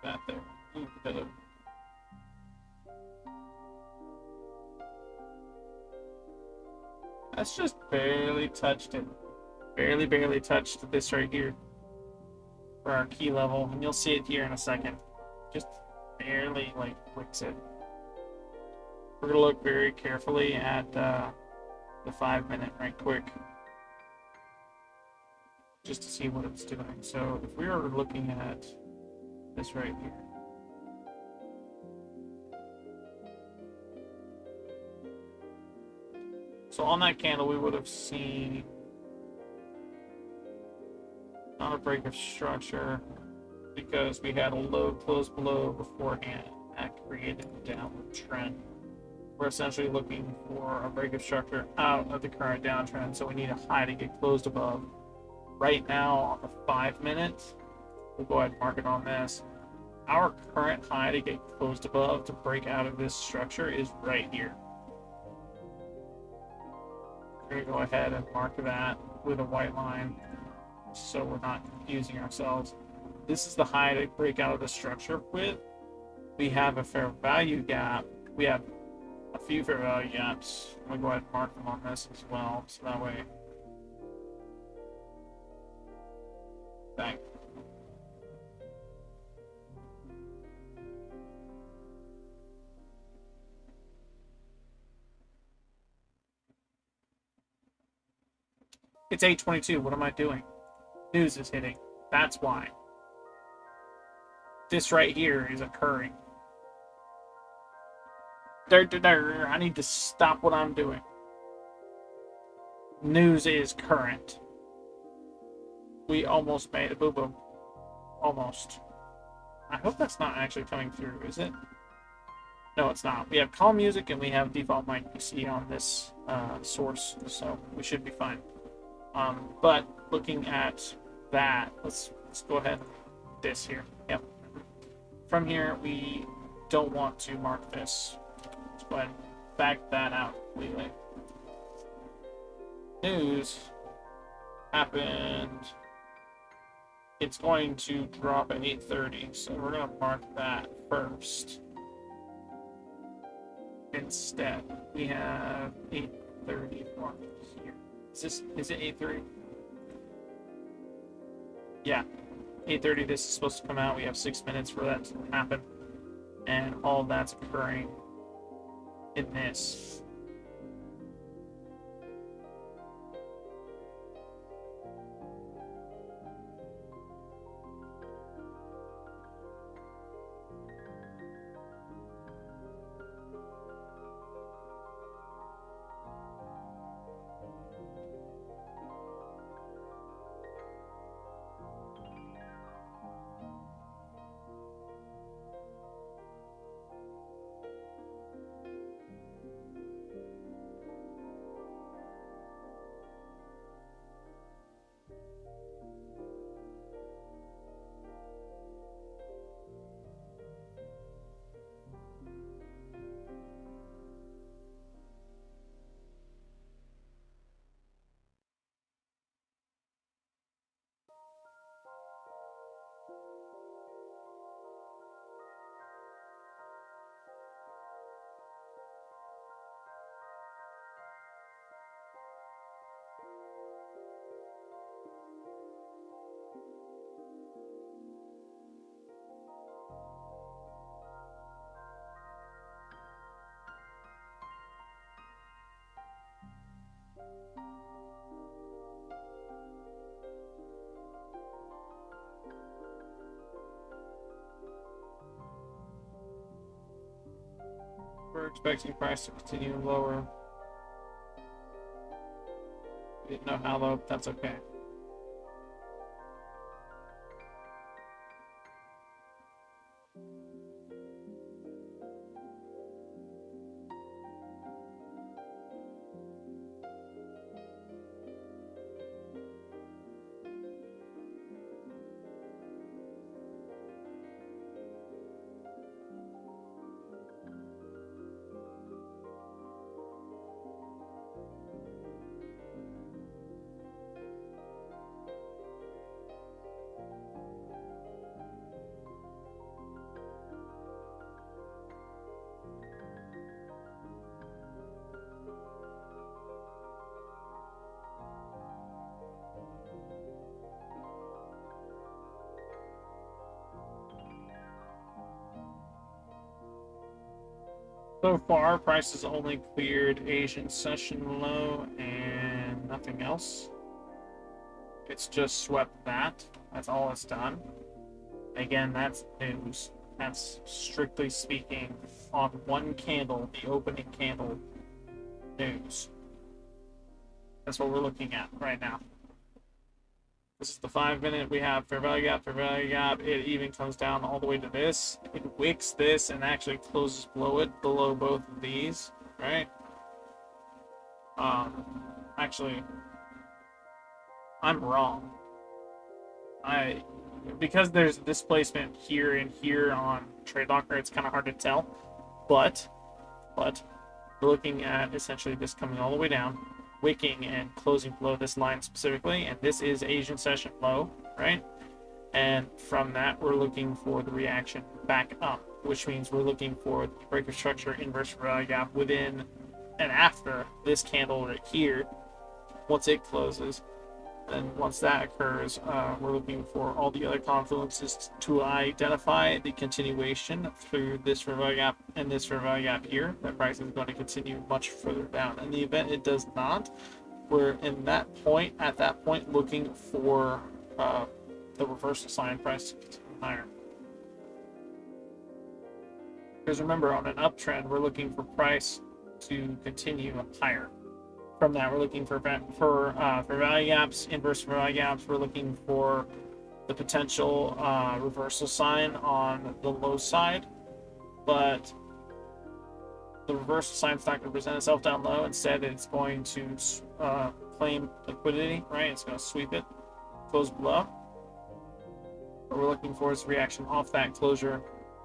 That there. Ooh, hello. That's just barely touched it. Barely touched this right here for our key level, and you'll see it here in a second. Just barely, like, wicks it. We're gonna look very carefully at the 5 minute right quick, just to see what it's doing. So if we were looking at this right here, so on that candle we would have seen not a break of structure because we had a low close below beforehand. That created a downward trend. We're essentially looking for a break of structure out of the current downtrend, so we need a high to get closed above. Right now, on the 5 minutes, we'll go ahead and mark it on this. Our current high to get closed above to break out of this structure is right here. We're going to go ahead and mark that with a white line so we're not confusing ourselves. This is the high to break out of the structure with. We have a fair value gap. We have a few fair value gaps. I'm going to go ahead and mark them on this as well, so that way. Bang. It's 8:22. What am I doing? News is hitting. That's why. This right here is occurring. I need to stop what I'm doing. News is current. We almost made it. Boom, boom. Almost. I hope that's not actually coming through, is it? No, it's not. We have calm music and we have default mic PC on this source, so we should be fine. But looking at that, let's go ahead and this here. Yep. From here, we don't want to mark this. Let's go ahead and back that out completely. News happened. It's going to drop at 8:30, so we're going to mark that first. Instead, we have 8:30 marked here. Is it 8:30? Yeah, 8:30. This is supposed to come out. We have 6 minutes for that to happen, and all of that's occurring in this. We're expecting price to continue lower. We didn't know how low, but that's okay. So far, price has only cleared Asian session low and nothing else. It's just swept that. That's all it's done. Again, that's news. That's strictly speaking on one candle, the opening candle news. That's what we're looking at right now. This is the 5 minute. We have fair value gap, fair value gap. It even comes down all the way to this. It wicks this and actually closes below it, below both of these, right? Actually, I'm wrong. Because there's displacement here and here on Trade Locker, it's kind of hard to tell. But we're looking at essentially this coming all the way down, wicking and closing below this line specifically, and this is Asian session low, right? And from that, we're looking for the reaction back up, which means we're looking for the breaker structure inverse value gap within and after this candle right here. Once it closes, then once that occurs, we're looking for all the other confluences to identify the continuation through this fair value gap and this fair value gap here. That price is going to continue much further down. In the event it does not, we're at that point, looking for the reversal sign price to continue higher. Because remember, on an uptrend, we're looking for price to continue higher. From that, we're looking for value gaps, inverse value gaps. We're looking for the potential reversal sign on the low side, but the reversal sign is not going to present itself down low. Instead, it's going to claim liquidity, right? It's going to sweep it, close below. What we're looking for is reaction off that closure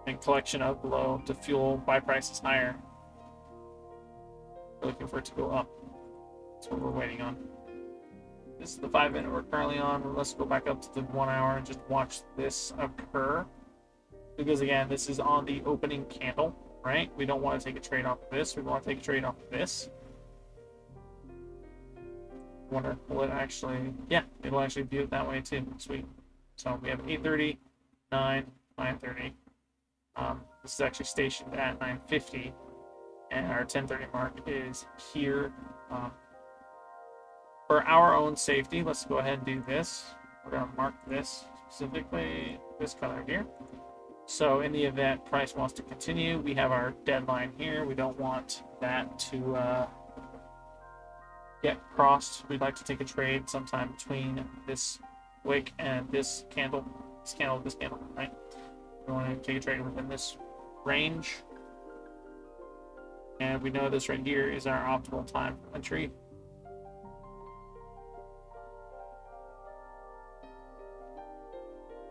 and collection of below to fuel buy prices higher. We're looking for it to go up. That's what we're waiting on. This is the 5 minute we're currently on. Let's go back up to the 1 hour and just watch this occur. Because again, this is on the opening candle, right? We don't want to take a trade off of this. We want to take a trade off of this. Wonder, will it actually? Yeah, it'll actually do it that way too. Sweet. So we have 8:30, 9, 9:30. This is actually stationed at 9:50, and our 10:30 mark is here. For our own safety, let's go ahead and do this. We're going to mark this specifically, this color here. So in the event price wants to continue, we have our deadline here. We don't want that to get crossed. We'd like to take a trade sometime between this wick and this candle, this candle, right? We want to take a trade within this range. And we know this right here is our optimal time for entry.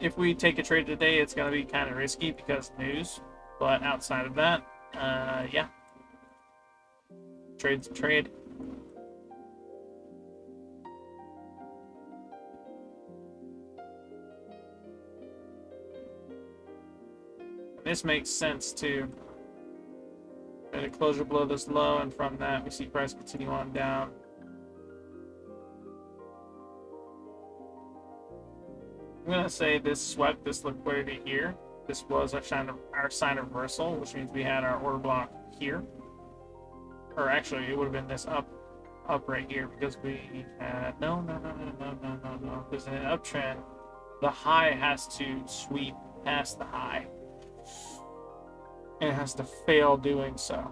If we take a trade today, it's going to be kind of risky because news. But outside of that, yeah. Trade's a trade. This makes sense too. At a closure below this low, and from that we see price continue on down. I'm gonna say this swept this liquidity here. This was our sign of reversal, which means we had our order block here. Or actually, it would have been this up right here because we had no. Because in an uptrend, the high has to sweep past the high. And it has to fail doing so.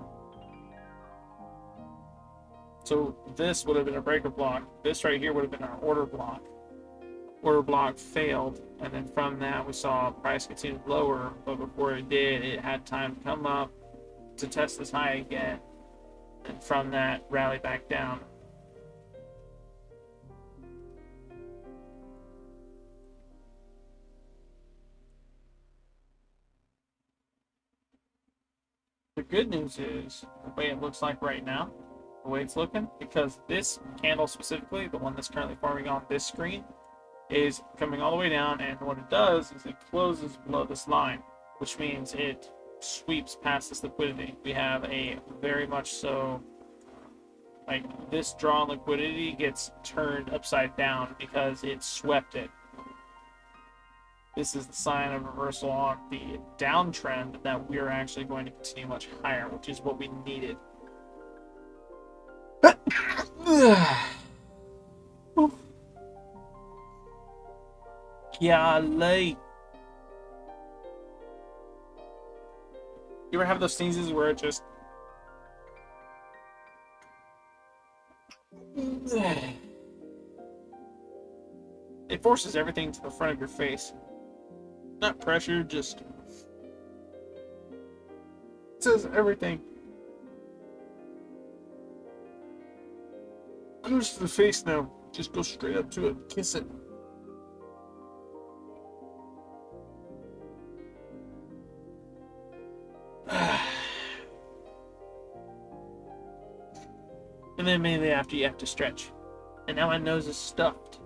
So this would have been a breaker block. This right here would have been our order block. Order block failed, and then from that we saw price continue lower, but before it did, it had time to come up to test this high again, and from that rally back down. The good news is the way it looks like right now, the way it's looking, because this candle specifically, the one that's currently forming on this screen, is coming all the way down, and what it does is it closes below this line, which means it sweeps past this liquidity. We have a very much so, like, this drawn liquidity gets turned upside down because it swept it. this is the sign of reversal on the downtrend, that we are actually going to continue much higher, which is what we needed. Golly. You ever have those sneezes where it just... It forces everything to the front of your face. Not pressure, just... It says everything. Goes to the face now. Just go straight up to it. Kiss it. And then immediately after, you have to stretch. And now my nose is stuffed.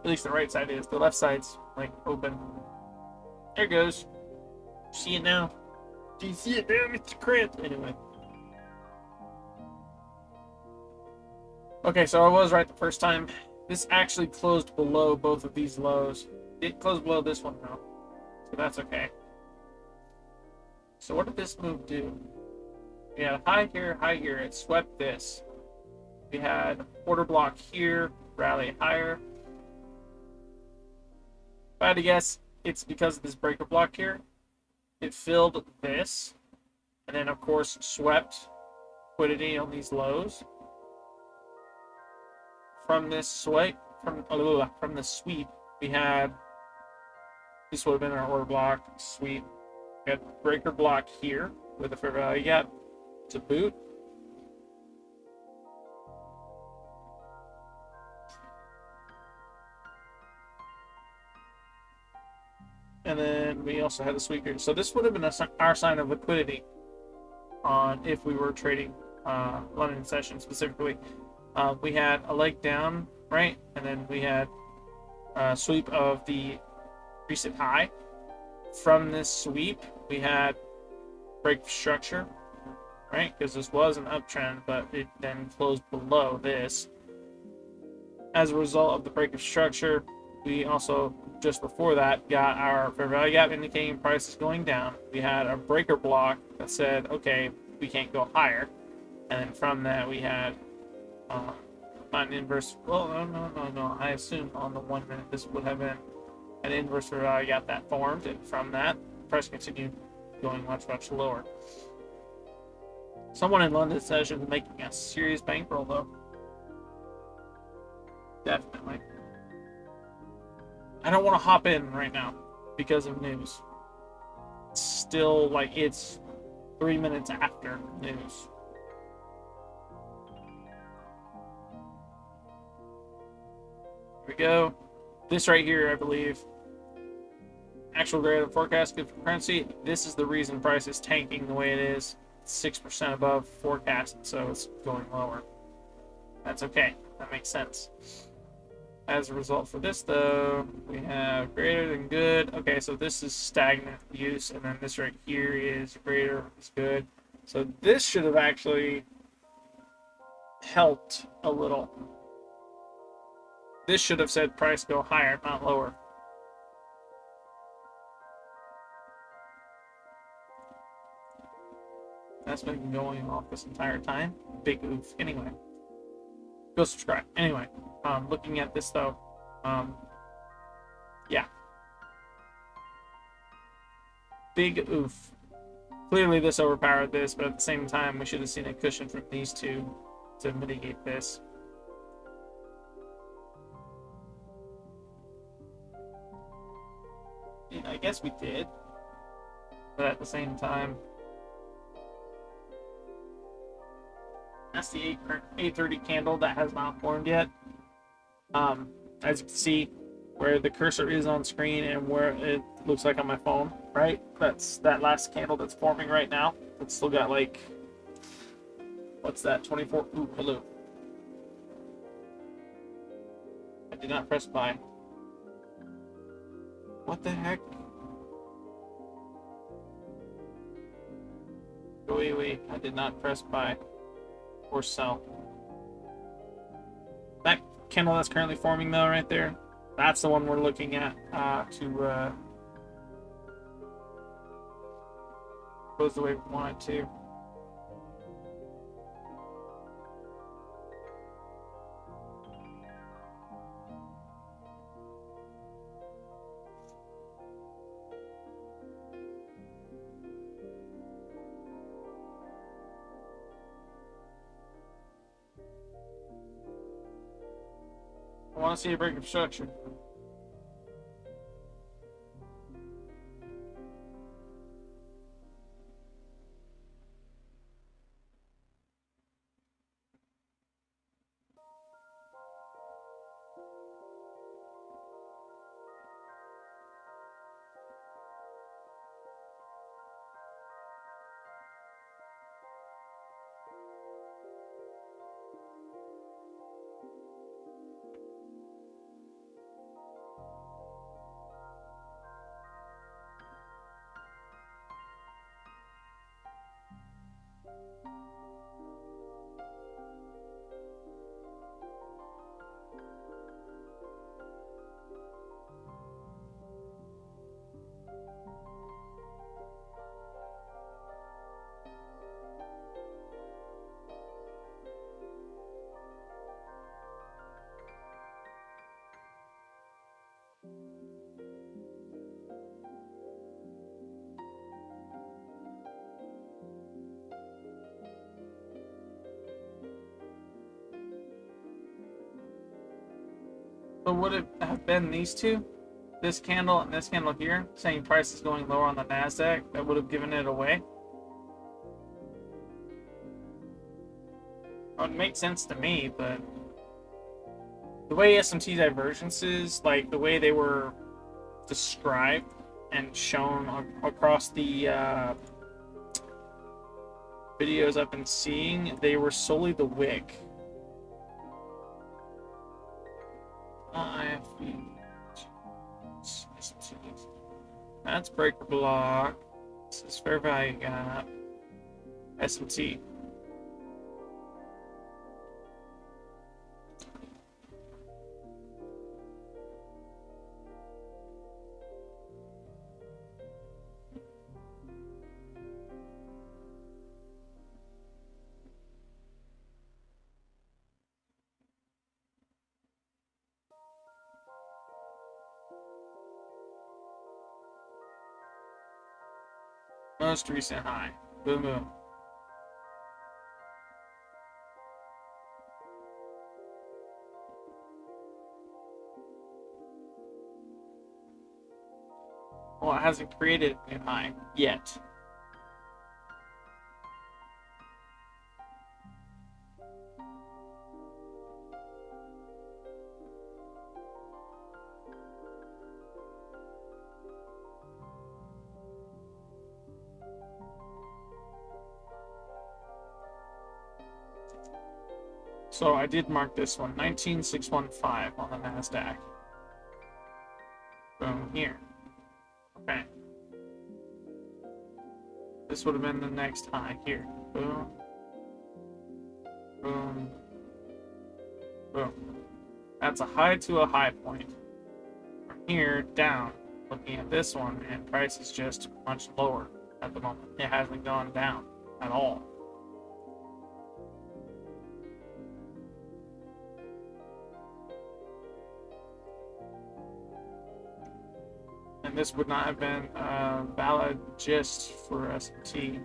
At least the right side is. The left side's, like, open. There it goes. See it now? Do you see it there, Mr. Krant? Anyway. Okay, so I was right the first time. This actually closed below both of these lows. It closed below this one, though. So that's okay. So what did this move do? We had high here. It swept this. We had order block here, rally higher. If I had to guess, it's because of this breaker block here. It filled this, and then of course swept liquidity on these lows. From this sweep, from the sweep, we had, this would have been our order block sweep. We had breaker block here with a fair value gap to boot. And then we also had the sweep here. So this would have been our sign of liquidity on if we were trading London session specifically. We had a leg down, right? And then we had a sweep of the recent high. From this sweep, we had break structure, right? Because this was an uptrend, but it then closed below this. As a result of the break of structure, we also, just before that, got our fair value gap indicating price is going down. We had a breaker block that said, okay, we can't go higher. And then from that, we had an inverse. Well, no. I assume on the 1 minute this would have been an inverse fair value gap that formed, and from that, price continued going much lower. Someone in London session making a serious bankroll, though. Definitely. I don't want to hop in right now because of news. It's still, like, it's 3 minutes after news. Here we go. This right here, I believe, actual greater than forecast good for currency. This is the reason price is tanking the way it is. It's 6% above forecast, so it's going lower. That's okay. That makes sense. As a result for this, though, we have greater than good. Okay, so this is stagnant use, and then this right here is greater is good. So this should have actually helped a little. This should have said price go higher, not lower. That's been going off this entire time. Big oof. Anyway, go subscribe. Anyway, looking at this though, yeah, big oof. Clearly this overpowered this, but at the same time, we should have seen a cushion from these two to mitigate this. Yeah, I guess we did, but at the same time, that's the 830 candle that has not formed yet. As you can see, where the cursor is on screen and where it looks like on my phone, right? That's that last candle that's forming right now. It's still got, like, what's that? 24. Ooh, hello. I did not press buy. What the heck? Wait. I did not press buy or sell. That candle that's currently forming, though, right there, That's the one we're looking at to goes the way we want it to. I want to see a break of structure. So would it have been these two? This candle and this candle here, saying price is going lower on the NASDAQ, that would have given it away? It would make sense to me, but the way SMT divergences, like the way they were described and shown across the videos I've been seeing, they were solely the wick. That's breaker block. This is fair value gap. SMT. Most recent high. Boom, boom. Well, it hasn't created a new high yet. So I did mark this one, 19615 on the NASDAQ. Boom, here. Okay. This would have been the next high here. Boom. Boom. Boom. That's a high to a high point. From here, down. Looking at this one, and price is just much lower at the moment. It hasn't gone down at all. And this would not have been valid just for S&T.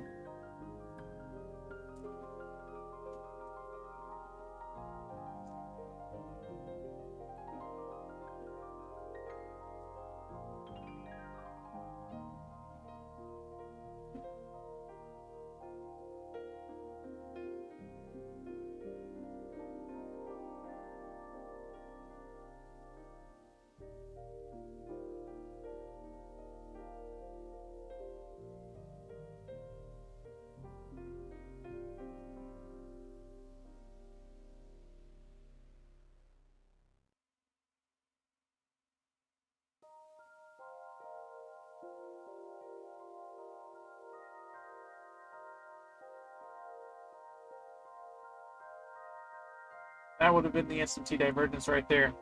That would have been the S&T divergence right there.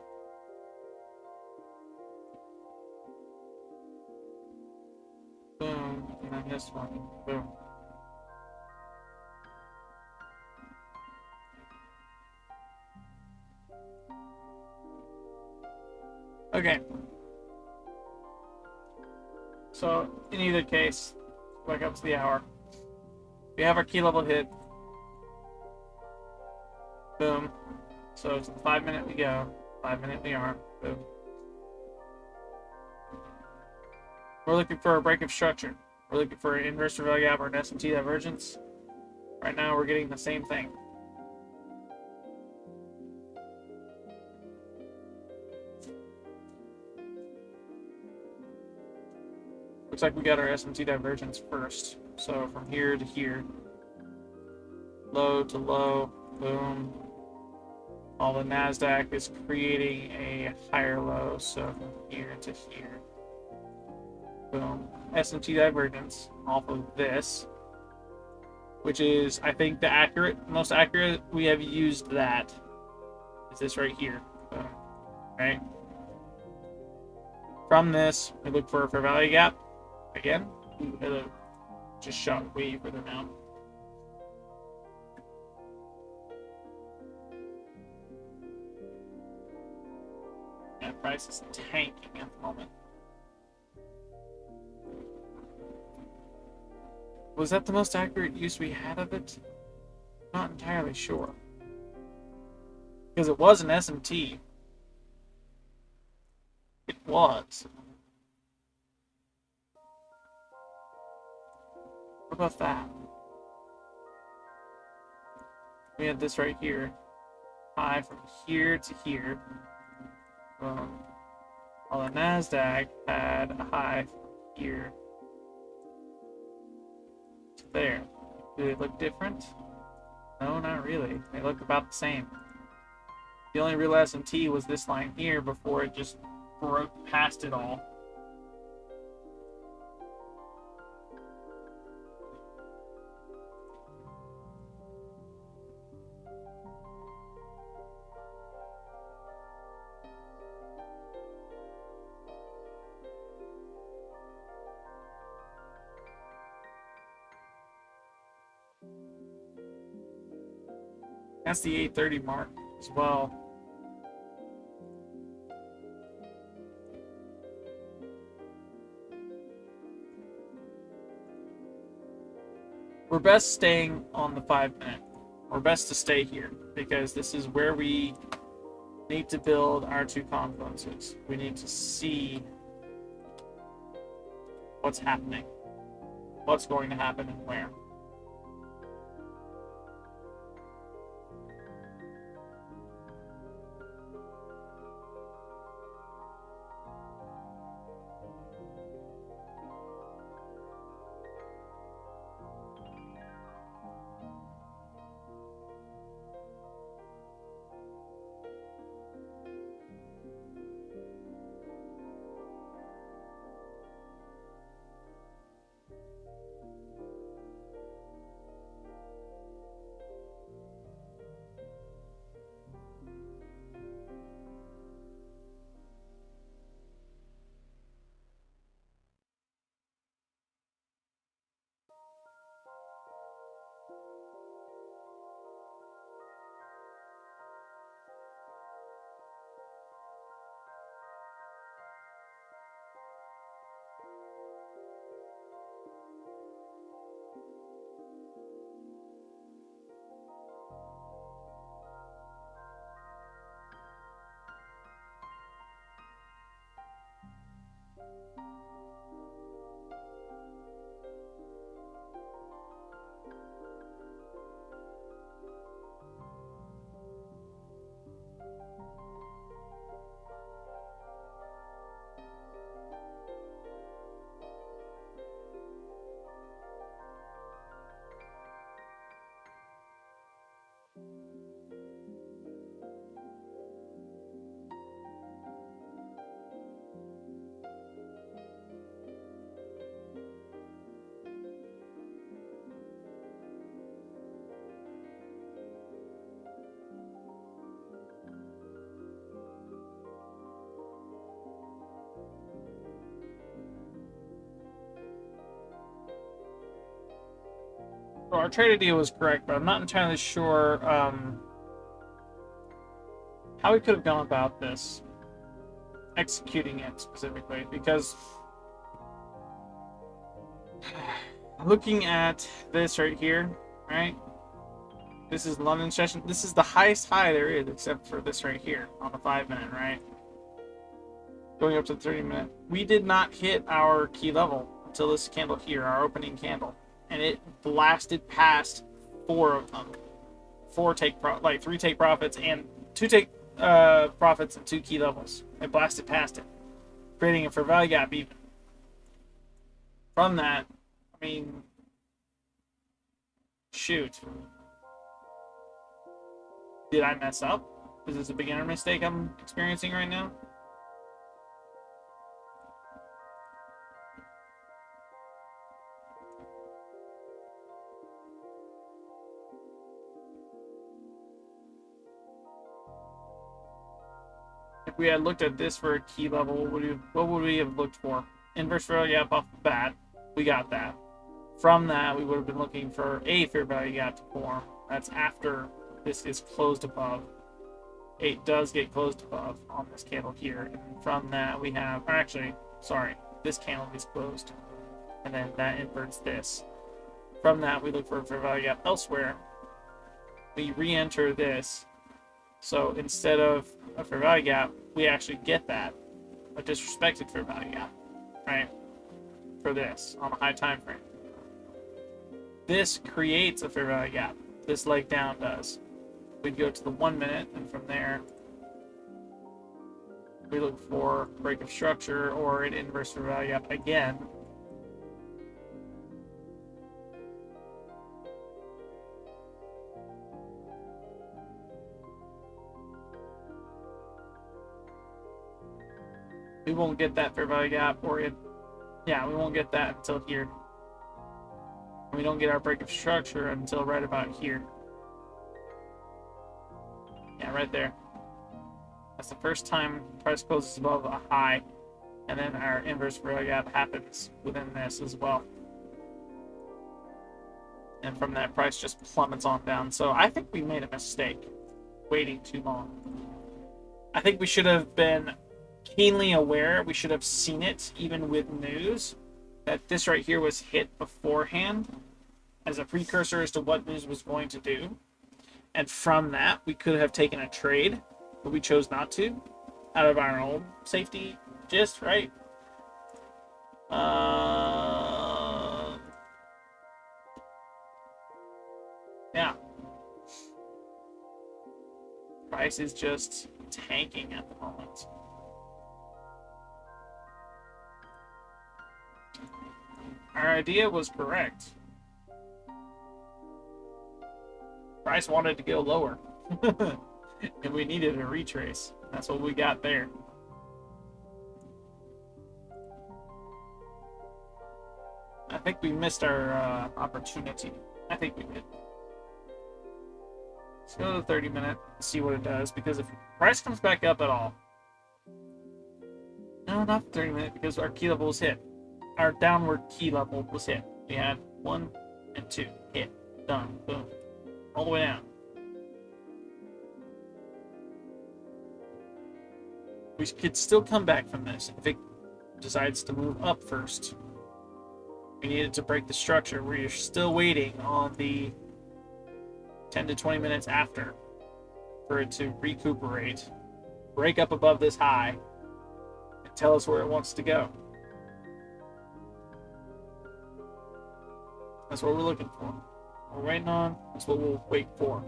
this one. Boom. Okay. So, in either case, back up to the hour. We have our key level hit. Boom. So it's 5 minute we go, 5 minute we are. Boom. We're looking for a break of structure. We're looking for an inverse value gap or an SMT divergence. Right now we're getting the same thing. Looks like we got our SMT divergence first. So from here to here, low to low, boom. All the NASDAQ is creating a higher low, so from here to here, boom. SMT divergence off of this, which is, I think, the most accurate. We have used that. Is this right here, boom. Right? From this, we look for a fair value gap. Again, just shot way further down. That price is tanking at the moment. Was that the most accurate use we had of it? Not entirely sure. Because it was an SMT. It was. What about that? We had this right here. High from here to here. All the NASDAQ had a high from here to there. Do they look different? No, not really. They look about the same. The only real SMT was this line here before it just broke past it all. That's the 830 mark as well. We're best staying on the 5 minute. We're best to stay here because this is where we need to build our two confluences. We need to see what's happening, what's going to happen and where. So our trade idea was correct, but I'm not entirely sure how we could have gone about this, executing it specifically, because looking at this right here, right? This is London session. This is the highest high there is, except for this right here on the 5-minute, right? Going up to the 30-minute. We did not hit our key level until this candle here, our opening candle, and it blasted past 4 of them. 3 take profits and 2 take profits and 2 key levels. It blasted past it, creating a fair value gap even. From that, I mean, shoot. Did I mess up? Is this a beginner mistake I'm experiencing right now? If we had looked at this for a key level, what would we have looked for? Inverse fair value gap off the bat. We got that. From that, we would have been looking for a fair value gap to form. That's after this is closed above. It does get closed above on this candle here. And from that, we have, or actually, sorry, this candle is closed. And then that inverts this. From that, we look for a fair value gap elsewhere. We re-enter this. So instead of a fair value gap, we actually get that, a disrespected fair value gap, right? For this on a high time frame. This creates a fair value gap. This leg down does. We'd go to the 1 minute, and from there, we look for break of structure or an inverse fair value gap again. We won't get that fair value gap, or we won't get that until here. We don't get our break of structure until right about here. Yeah, right there. That's the first time price closes above a high, and then our inverse fair value gap happens within this as well. And from that, price just plummets on down. So I think we made a mistake waiting too long. I think we should have been keenly aware. We should have seen it, even with news, that this right here was hit beforehand as a precursor as to what news was going to do. And from that, we could have taken a trade, but we chose not to, out of our own safety gist, right? Yeah. Price is just tanking at the moment. Our idea was correct. Price wanted to go lower. And we needed a retrace. That's what we got there. I think we missed our opportunity. I think we did. Let's go to the 30-minute, see what it does, because if price comes back up at all... No, not the 30-minute, because our key level was hit. Our downward key level was hit. We had 1 and 2. Hit. Done. Boom. All the way down. We could still come back from this if it decides to move up first. We needed to break the structure. We're still waiting on the 10 to 20 minutes after for it to recuperate, break up above this high, and tell us where it wants to go. That's what we're looking for. We're waiting on. That's what we'll wait for.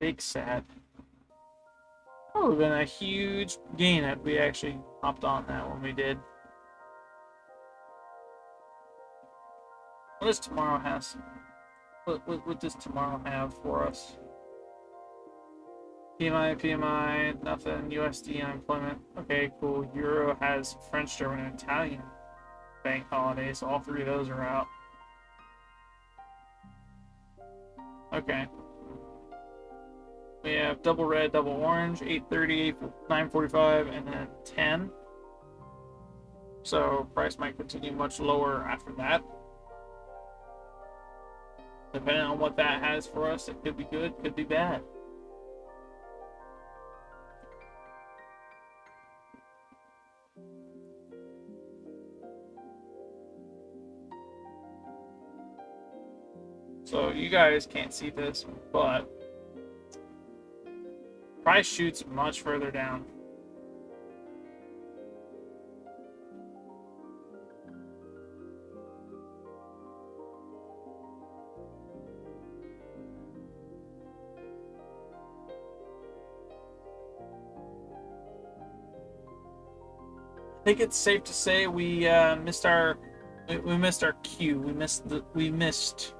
Big sad. That would have been a huge gain if we actually hopped on that when we did. What does tomorrow has? What does tomorrow have for us? PMI, nothing. USD unemployment. Okay, cool. Euro has French, German, and Italian bank holidays. So all three of those are out. Okay. We have double red, double orange, 8:30, 9:45, and then 10. So price might continue much lower after that. Depending on what that has for us, it could be good, could be bad. So you guys can't see this, but price shoots much further down. I think it's safe to say we missed our cue. We missed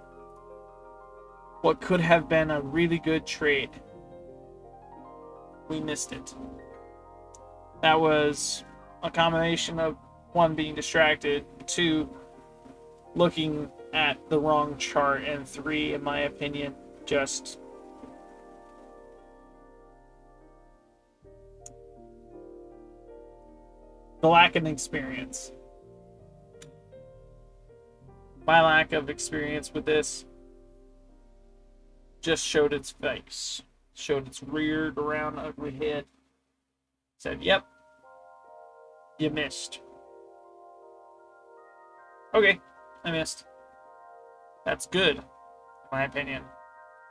what could have been a really good trade. We missed it. That was a combination of one, being distracted, two, looking at the wrong chart, and three, in my opinion, just the lack of experience. My lack of experience with this just showed its face, showed its reared around ugly head. Said, yep, you missed. Okay, I missed. That's good, in my opinion.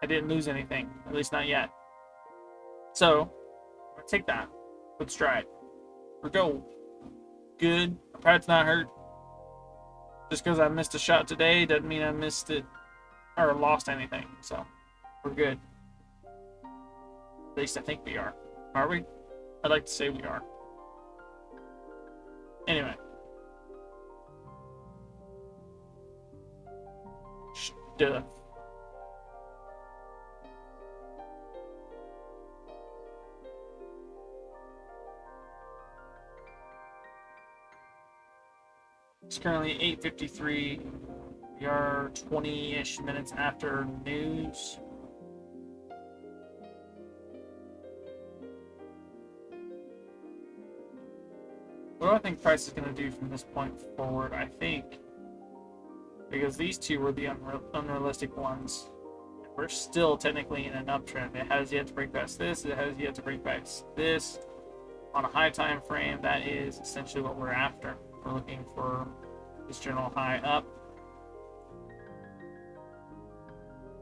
I didn't lose anything, at least not yet. So, I'm gonna take that with stride. We're go. Good. My pride's not hurt. Just because I missed a shot today doesn't mean I missed it or lost anything. So, we're good. At least I think we are. Are we? I'd like to say we are. Anyway. Stuff. It's currently 8:53. We are 20-ish minutes after news. What do I think price is going to do from this point forward? I think, because these two were the unrealistic ones, we're still technically in an uptrend. It has yet to break past this. It has yet to break past this. On a high time frame, that is essentially what we're after. We're looking for this general high up.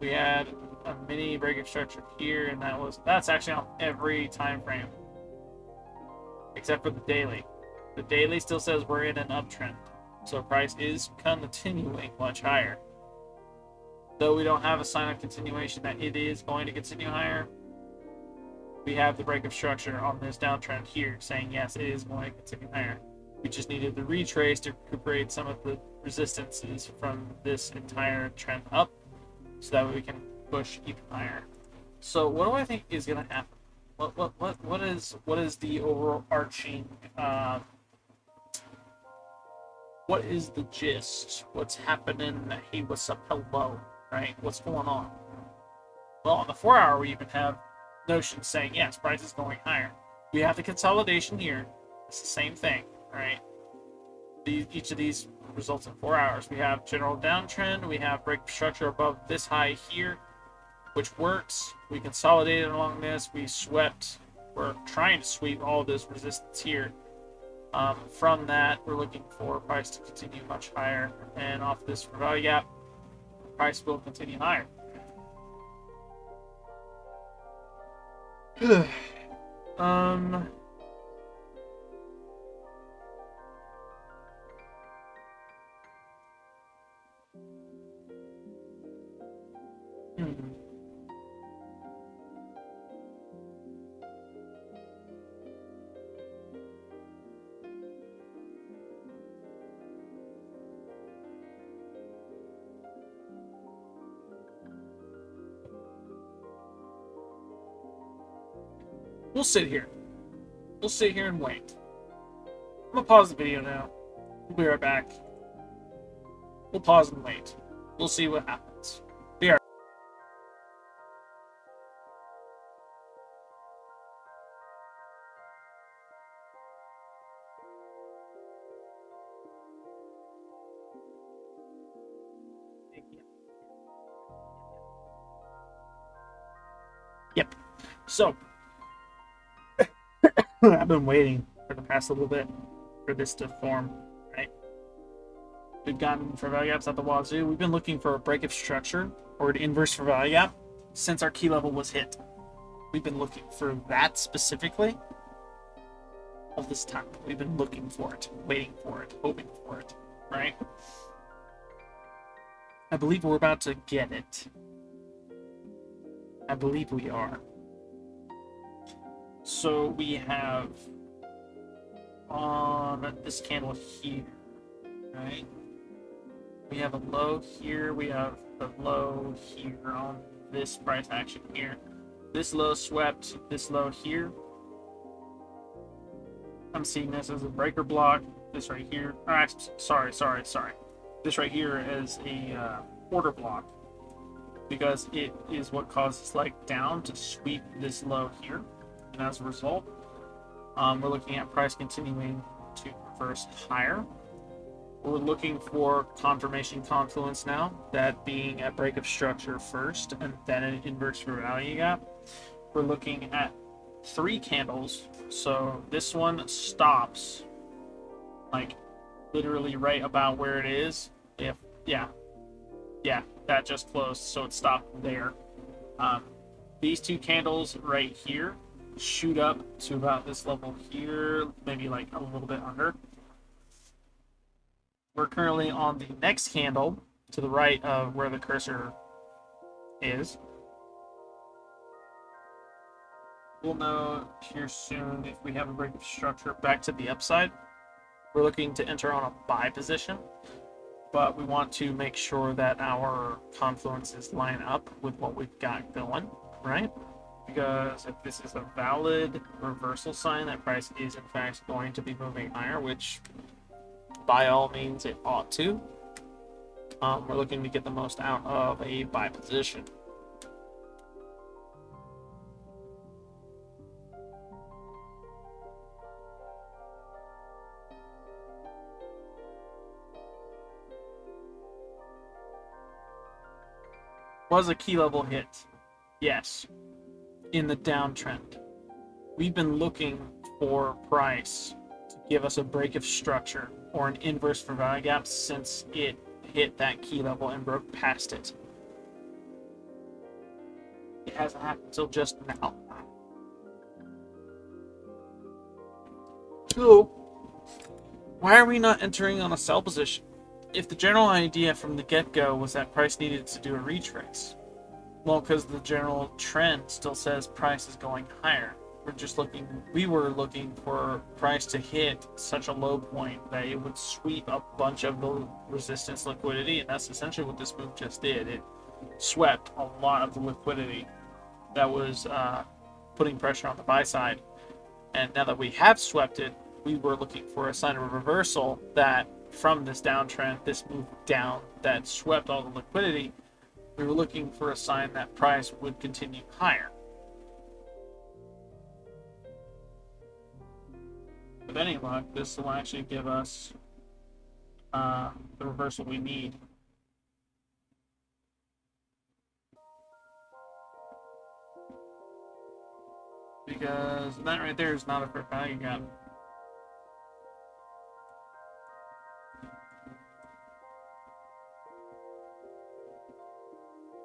We had a mini break of structure here, and that's actually on every time frame except for the daily. The daily still says we're in an uptrend, so price is continuing much higher. Though we don't have a sign of continuation that it is going to continue higher, we have the break of structure on this downtrend here saying yes, it is going to continue higher. We just needed the retrace to recuperate some of the resistances from this entire trend up, so that way we can push even higher. So what do I think is going to happen? What is the overarching what is the gist? What's happening? Hey, what's up? Hello, right? What's going on? Well, on the 4-hour, we even have notions saying yes, price is going higher. We have the consolidation here. It's the same thing, right? Each of these results in 4 hours. We have general downtrend. We have break structure above this high here, which works. We consolidated along this. We're trying to sweep all this resistance here. From that, we're looking for price to continue much higher, and off this value gap, price will continue higher. We'll sit here. We'll sit here and wait. I'm gonna pause the video now. We'll be right back. We'll pause and wait. We'll see what happens. Be right back. Yep. So, I've been waiting for the past little bit for this to form, right? We've gotten for value gaps at the wazoo. We've been looking for a break of structure or an inverse for value gap since our key level was hit. We've been looking for that specifically of this time. We've been looking for it, waiting for it, hoping for it, right? I believe we're about to get it. I believe we are. So we have on this candle here, right? We have a low here, we have the low here on this price action here. This low swept this low here. I'm seeing this as a breaker block. This right here, sorry. This right here is a order block because it is what causes leg down to sweep this low here. And as a result, we're looking at price continuing to reverse higher. We're looking for confirmation confluence now, that being a break of structure first and then an inverse for value gap. We're looking at 3 candles. So this one stops like literally right about where it is. If yeah, that just closed, so it stopped there. These 2 candles right here shoot up to about this level here, maybe like a little bit under. We're currently on the next candle to the right of where the cursor is. We'll know here soon if we have a break of structure back to the upside. We're looking to enter on a buy position, but we want to make sure that our confluences line up with what we've got going, right? Because if this is a valid reversal sign that price is in fact going to be moving higher, which by all means it ought to, we're looking to get the most out of a buy position. Was a key level hit? Yes. In the downtrend. We've been looking for price to give us a break of structure or an inverse for value gap since it hit that key level and broke past it. It hasn't happened until just now. So, why are we not entering on a sell position? If the general idea from the get-go was that price needed to do a retrace, well, because the general trend still says price is going higher. We were looking for price to hit such a low point that it would sweep a bunch of the resistance liquidity, and that's essentially what this move just did. It swept a lot of the liquidity that was putting pressure on the buy side. And now that we have swept it, we were looking for a sign of a reversal that from this downtrend, this move down that swept all the liquidity, we were looking for a sign that price would continue higher. With any luck, this will actually give us the reversal we need. Because that right there is not a fair value gap.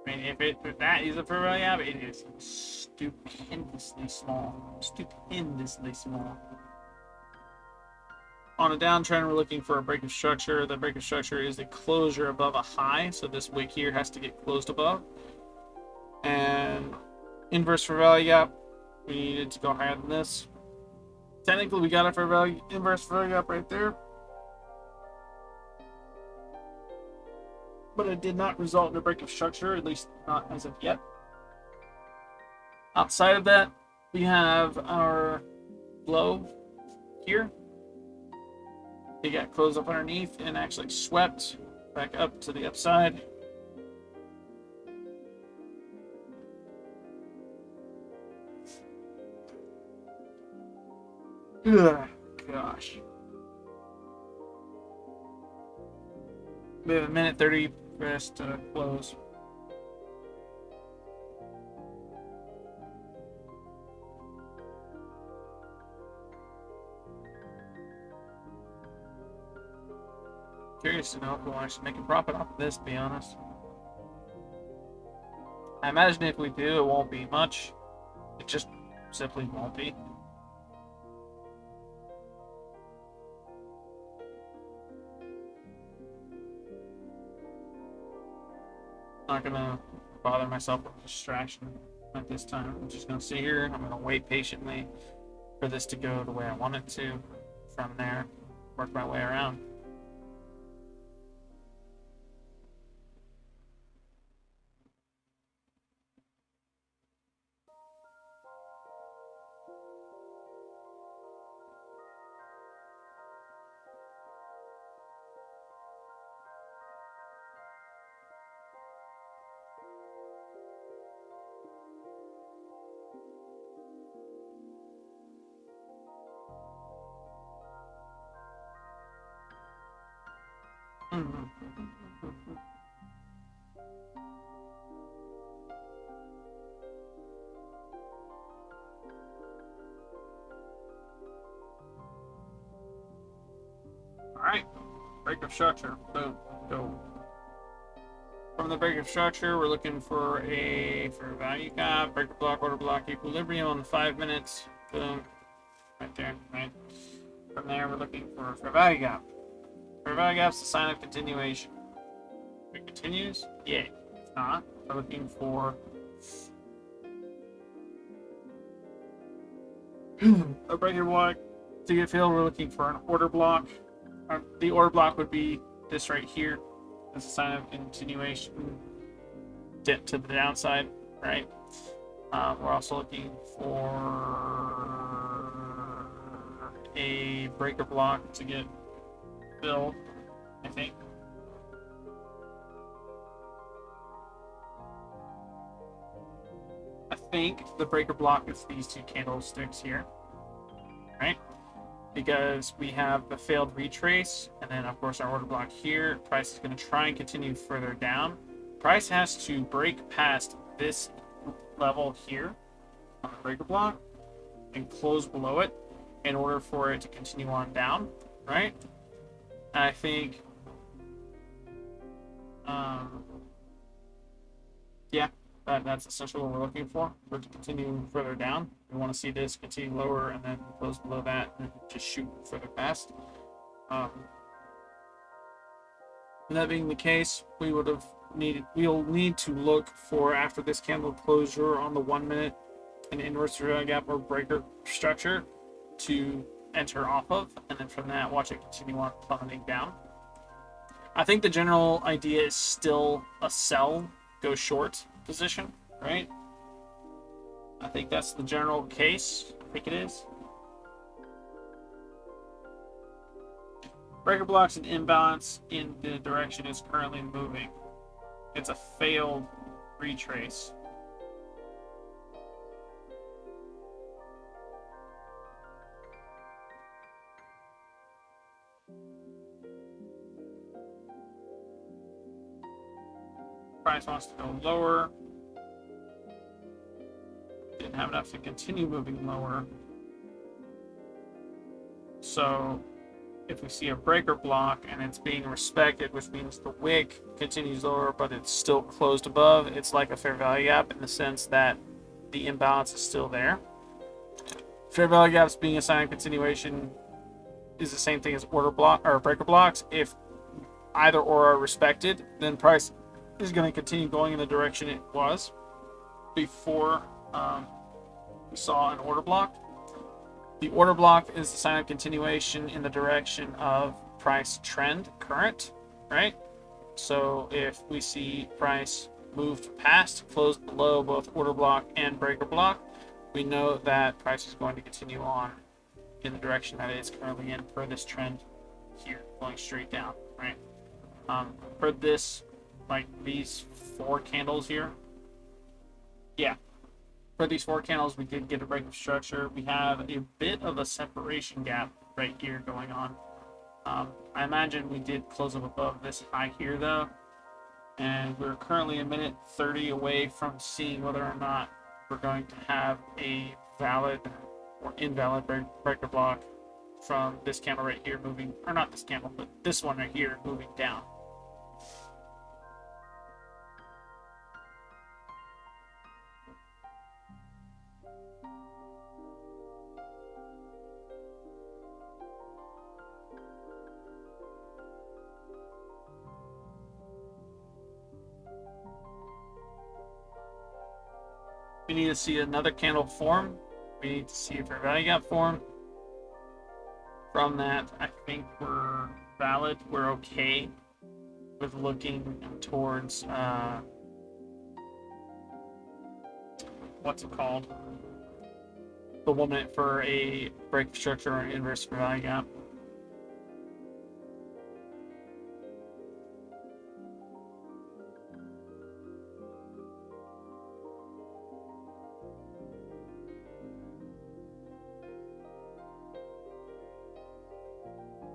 I mean, if that is a fair value gap, it is stupendously small. Stupendously small. On a downtrend, we're looking for a break of structure. The break of structure is the closure above a high, so this wick here has to get closed above. And inverse for value gap, we needed to go higher than this. Technically, we got a fair value inverse for value gap right there, but it did not result in a break of structure, at least not as of yet. Outside of that, We have our low here. It got closed up underneath and actually swept back up to the upside. Ugh, gosh. We have a minute 30 for us to close. Curious to know if we'll actually make a profit off of this, to be honest. I imagine if we do, it won't be much. It just simply won't be. Not gonna bother myself with distraction at this time. I'm just gonna sit here. I'm gonna wait patiently for this to go the way I want it to. From there, work my way around. Alright, break of structure. Boom. Go. From the break of structure, we're looking for a value gap, breaker block, order block, equilibrium on the 5 minutes. Boom. Right there, right? From there, we're looking for value gap. For value gap's a sign of continuation. If it continues, yay. If not, we're looking for a breaker block. To get filled, we're looking for an order block. The order block would be this right here as a sign of continuation to the downside, right? We're also looking for a breaker block to get filled, I think. I think the breaker block is these two candlesticks here, right? Because we have the failed retrace, and then of course our order block here. Price is going to try and continue further down. Price has to break past this level here on the breaker block and close below it in order for it to continue on down, right? And I think, yeah, that's essentially what we're looking for it to continue further down. We want to see this continue lower and then close below that and just shoot further past. That being the case, we'll need to look for, after this candle closure on the 1 minute, an inverse gap or breaker structure to enter off of, and then from that watch it continue on plummeting down. I think the general idea is still a sell, go short position, right? I think that's the general case. I think it is. Breaker blocks an imbalance in the direction it's currently moving. It's a failed retrace. Price wants to go lower. Didn't have enough to continue moving lower. So if we see a breaker block and it's being respected, which means the wick continues lower but it's still closed above, it's like a fair value gap in the sense that the imbalance is still there. Fair value gaps being a sign of continuation is the same thing as order block or breaker blocks. If either or are respected, then price is going to continue going in the direction it was before we saw an order block. The order block is the sign of continuation in the direction of price trend current, right? So if we see price moved past, closed below both order block and breaker block, we know that price is going to continue on in the direction that it is currently in for this trend here, going straight down, right? For this, like these 4 candles here, yeah, for these 4 candles, we did get a break of structure. We have a bit of a separation gap right here going on. I imagine we did close up above this high here though, and we're currently a minute 30 away from seeing whether or not we're going to have a valid or invalid breaker block from this candle right here moving, or not this candle, but this one right here moving down. We need to see another candle form. We need to see a fair value gap form. From that, I think we're valid. We're okay with looking towards what's it called? The 1 minute for a break of structure or an inverse fair value gap.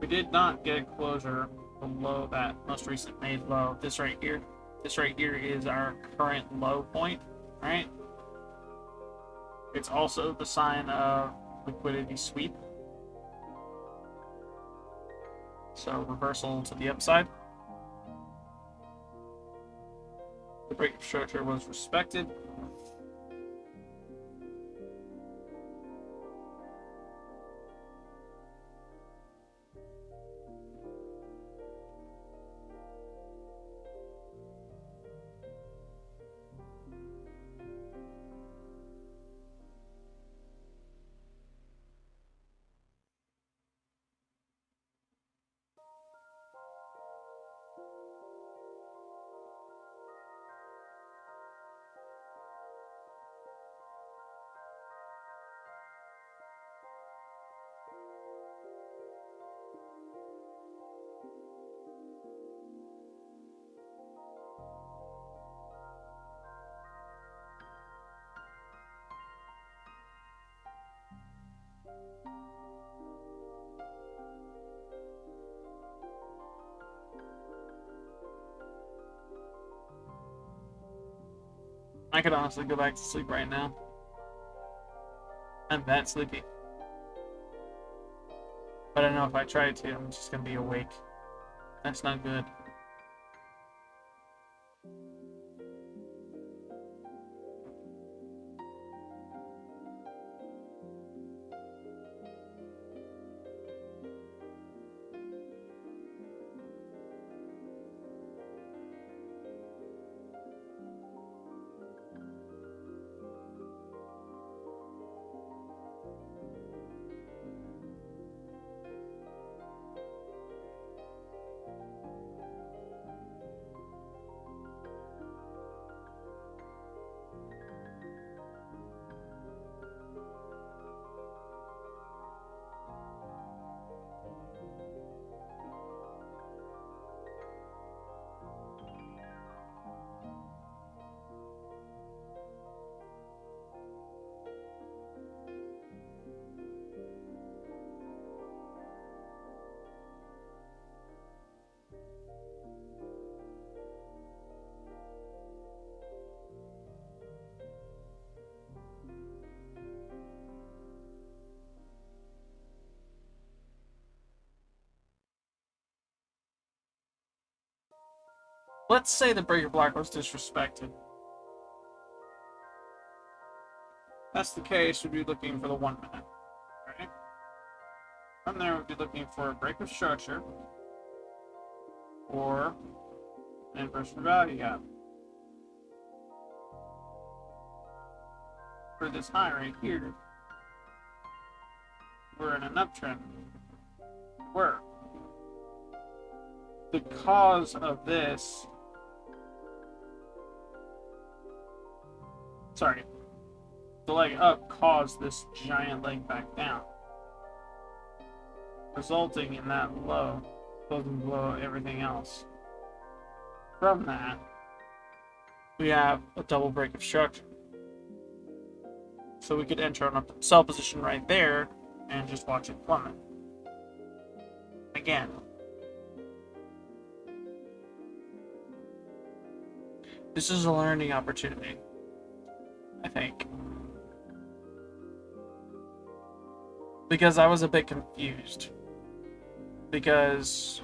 We did not get a closure below that most recent made low. This right here is our current low point, right? It's also the sign of liquidity sweep. So reversal to the upside. The break of structure was respected. I could honestly go back to sleep right now. I'm that sleepy. But I know if I try to, I'm just gonna be awake. That's not good. Let's say the breaker block was disrespected. If that's the case, we'd be looking for the 1 minute. Right? From there, we'd be looking for a break of structure or an inverse fair value gap. For this high right here, we're in an uptrend. We're. The cause of this, the leg up caused this giant leg back down, resulting in that low closing below everything else. From that, we have a double break of structure. So we could enter on a sell position right there and just watch it plummet. Again, this is a learning opportunity, I think. Because I was a bit confused. Because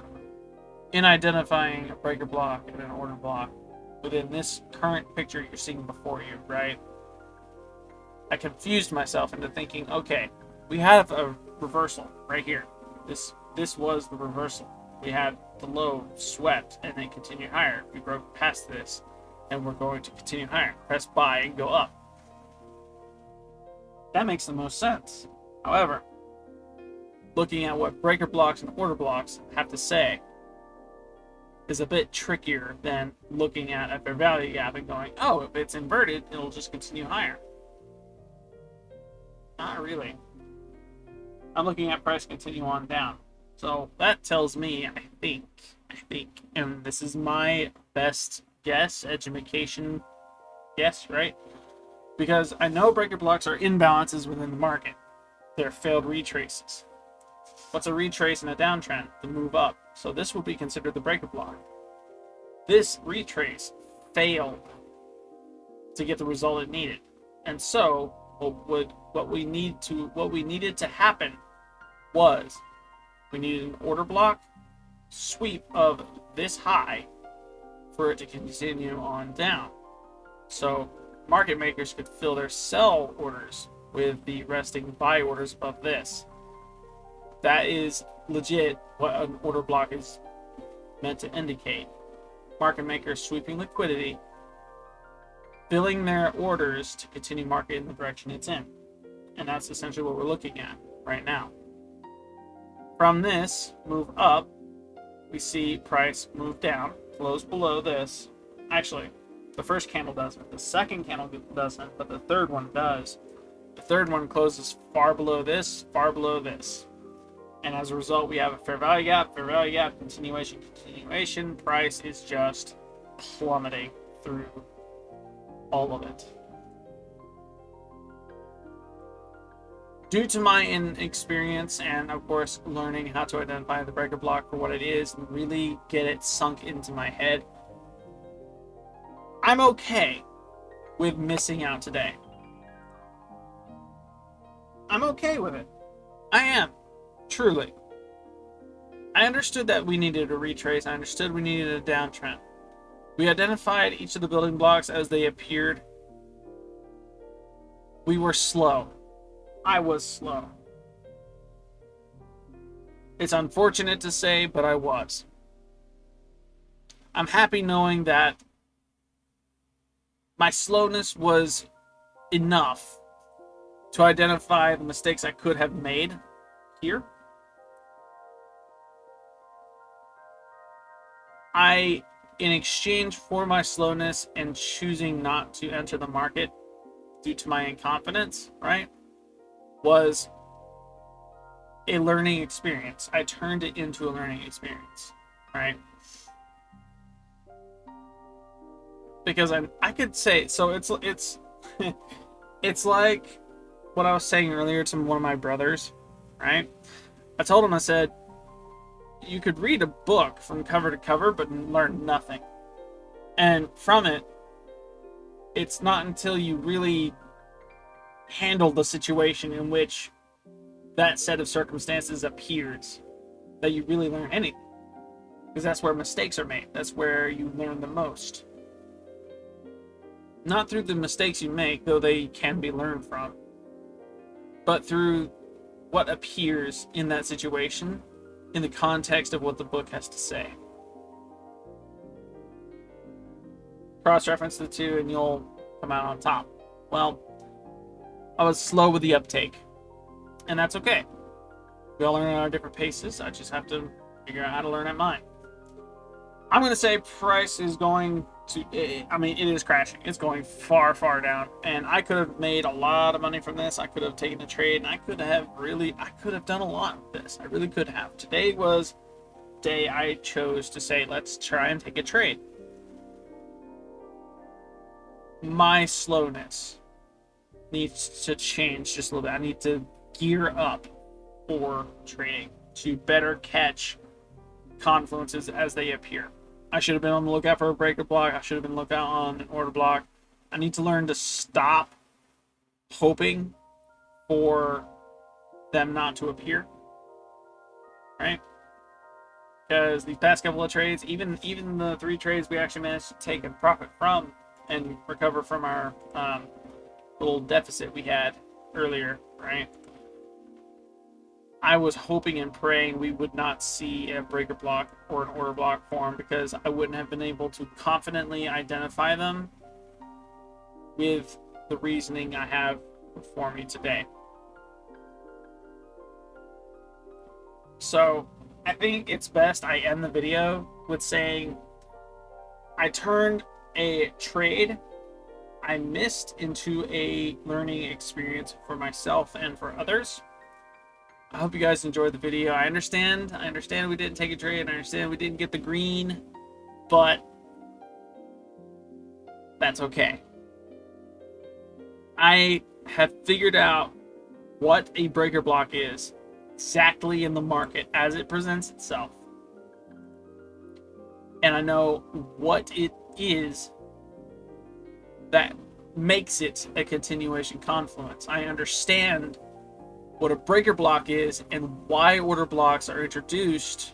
in identifying a breaker block and an order block within this current picture you're seeing before you, right? I confused myself into thinking, okay, we have a reversal right here. This was the reversal. We had the low swept and then continue higher. We broke past this and we're going to continue higher. Press buy and go up. That makes the most sense. However, looking at what breaker blocks and order blocks have to say is a bit trickier than looking at a fair value gap and going, oh, if it's inverted, it'll just continue higher. Not really. I'm looking at price continue on down. So that tells me, I think, and this is my best guess, education guess, right? Because I know breaker blocks are imbalances within the market. They're failed retraces. What's a retrace in a downtrend? The move up. So this would be considered the breaker block. This retrace failed to get the result it needed. And so what we needed to happen was we needed an order block sweep of this high for it to continue on down. So market makers could fill their sell orders with the resting buy orders above this. That is legit what an order block is meant to indicate. Market makers sweeping liquidity, filling their orders to continue market in the direction it's in. And that's essentially what we're looking at right now. From this move up, we see price move down, close below this. Actually, the first candle doesn't, the second candle doesn't, but the third one does. The third one closes far below this, far below this. And as a result, we have a fair value gap, continuation. Price is just plummeting through all of it. Due to my inexperience and, of course, learning how to identify the breaker block for what it is and really get it sunk into my head, I'm okay with missing out today. I'm okay with it. I am. Truly. I understood that we needed a retrace. I understood we needed a downtrend. We identified each of the building blocks as they appeared. We were slow. I was slow. It's unfortunate to say, but I was. I'm happy knowing that my slowness was enough to identify the mistakes I could have made here. In exchange for my slowness and choosing not to enter the market due to my inconfidence, right, was a learning experience. I turned it into a learning experience, right? Because I could say, so it's it's like what I was saying earlier to one of my brothers, right? I told him, I said, you could read a book from cover to cover but learn nothing. And from it, it's not until you really handle the situation in which that set of circumstances appears that you really learn anything. Because that's where mistakes are made. That's where you learn the most. Not through the mistakes you make, though they can be learned from, but through what appears in that situation in the context of what the book has to say. Cross-reference the two and you'll come out on top. Well, I was slow with the uptake, and that's okay. We all learn at our different paces. I just have to figure out how to learn at mine. I'm going to say price is going I mean, it is crashing. It's going far, far down. And I could have made a lot of money from this. I could have taken a trade, and I could have done a lot with this. I really could have. Today was the day I chose to say, let's try and take a trade. My slowness needs to change just a little bit. I need to gear up for trading to better catch confluences as they appear. I should have been on the lookout for a breaker block. I should have been looking out on an order block. I need to learn to stop hoping for them not to appear. Right? Because these past couple of trades, even the 3 trades we actually managed to take a profit from and recover from our little deficit we had earlier, right? I was hoping and praying we would not see a breaker block or an order block form, because I wouldn't have been able to confidently identify them with the reasoning I have before me today. So I think it's best I end the video with saying I turned a trade I missed into a learning experience for myself and for others. I hope you guys enjoyed the video. I understand we didn't take a trade. I understand we didn't get the green, but that's okay. I have figured out what a breaker block is exactly in the market as it presents itself. And I know what it is that makes it a continuation confluence. I understand what a breaker block is and why order blocks are introduced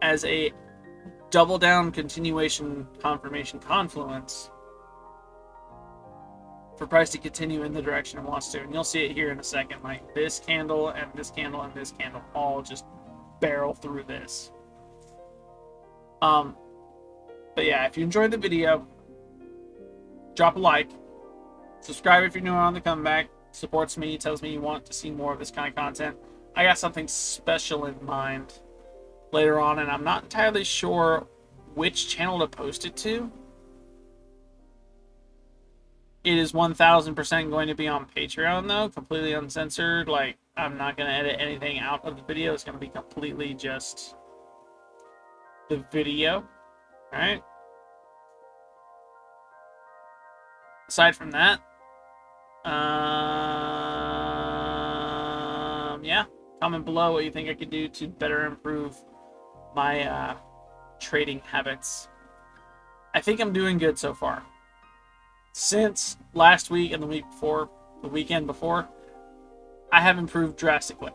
as a double down continuation confirmation confluence for price to continue in the direction it wants to. And you'll see it here in a second. Like this candle and this candle and this candle all just barrel through this. But yeah, if you enjoyed the video, drop a like, subscribe if you're new on the comeback. Supports me, tells me you want to see more of this kind of content. I got something special in mind later on, and I'm not entirely sure which channel to post it to. It is 1000% going to be on Patreon, though, completely uncensored. Like, I'm not going to edit anything out of the video. It's going to be completely just the video. Alright? Aside from that, yeah, comment below what you think I could do to better improve my trading habits. I think I'm doing good so far. Since last week and the week before, the weekend before, I have improved drastically.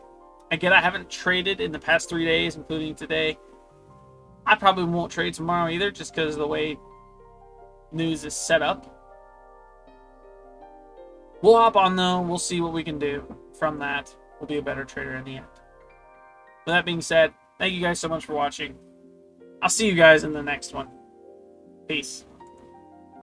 Again, I haven't traded in the past 3 days, including today. I probably won't trade tomorrow either, just because of the way news is set up. We'll hop on though. We'll see what we can do from that. We'll be a better trader in the end. With that being said, thank you guys so much for watching. I'll see you guys in the next one. Peace.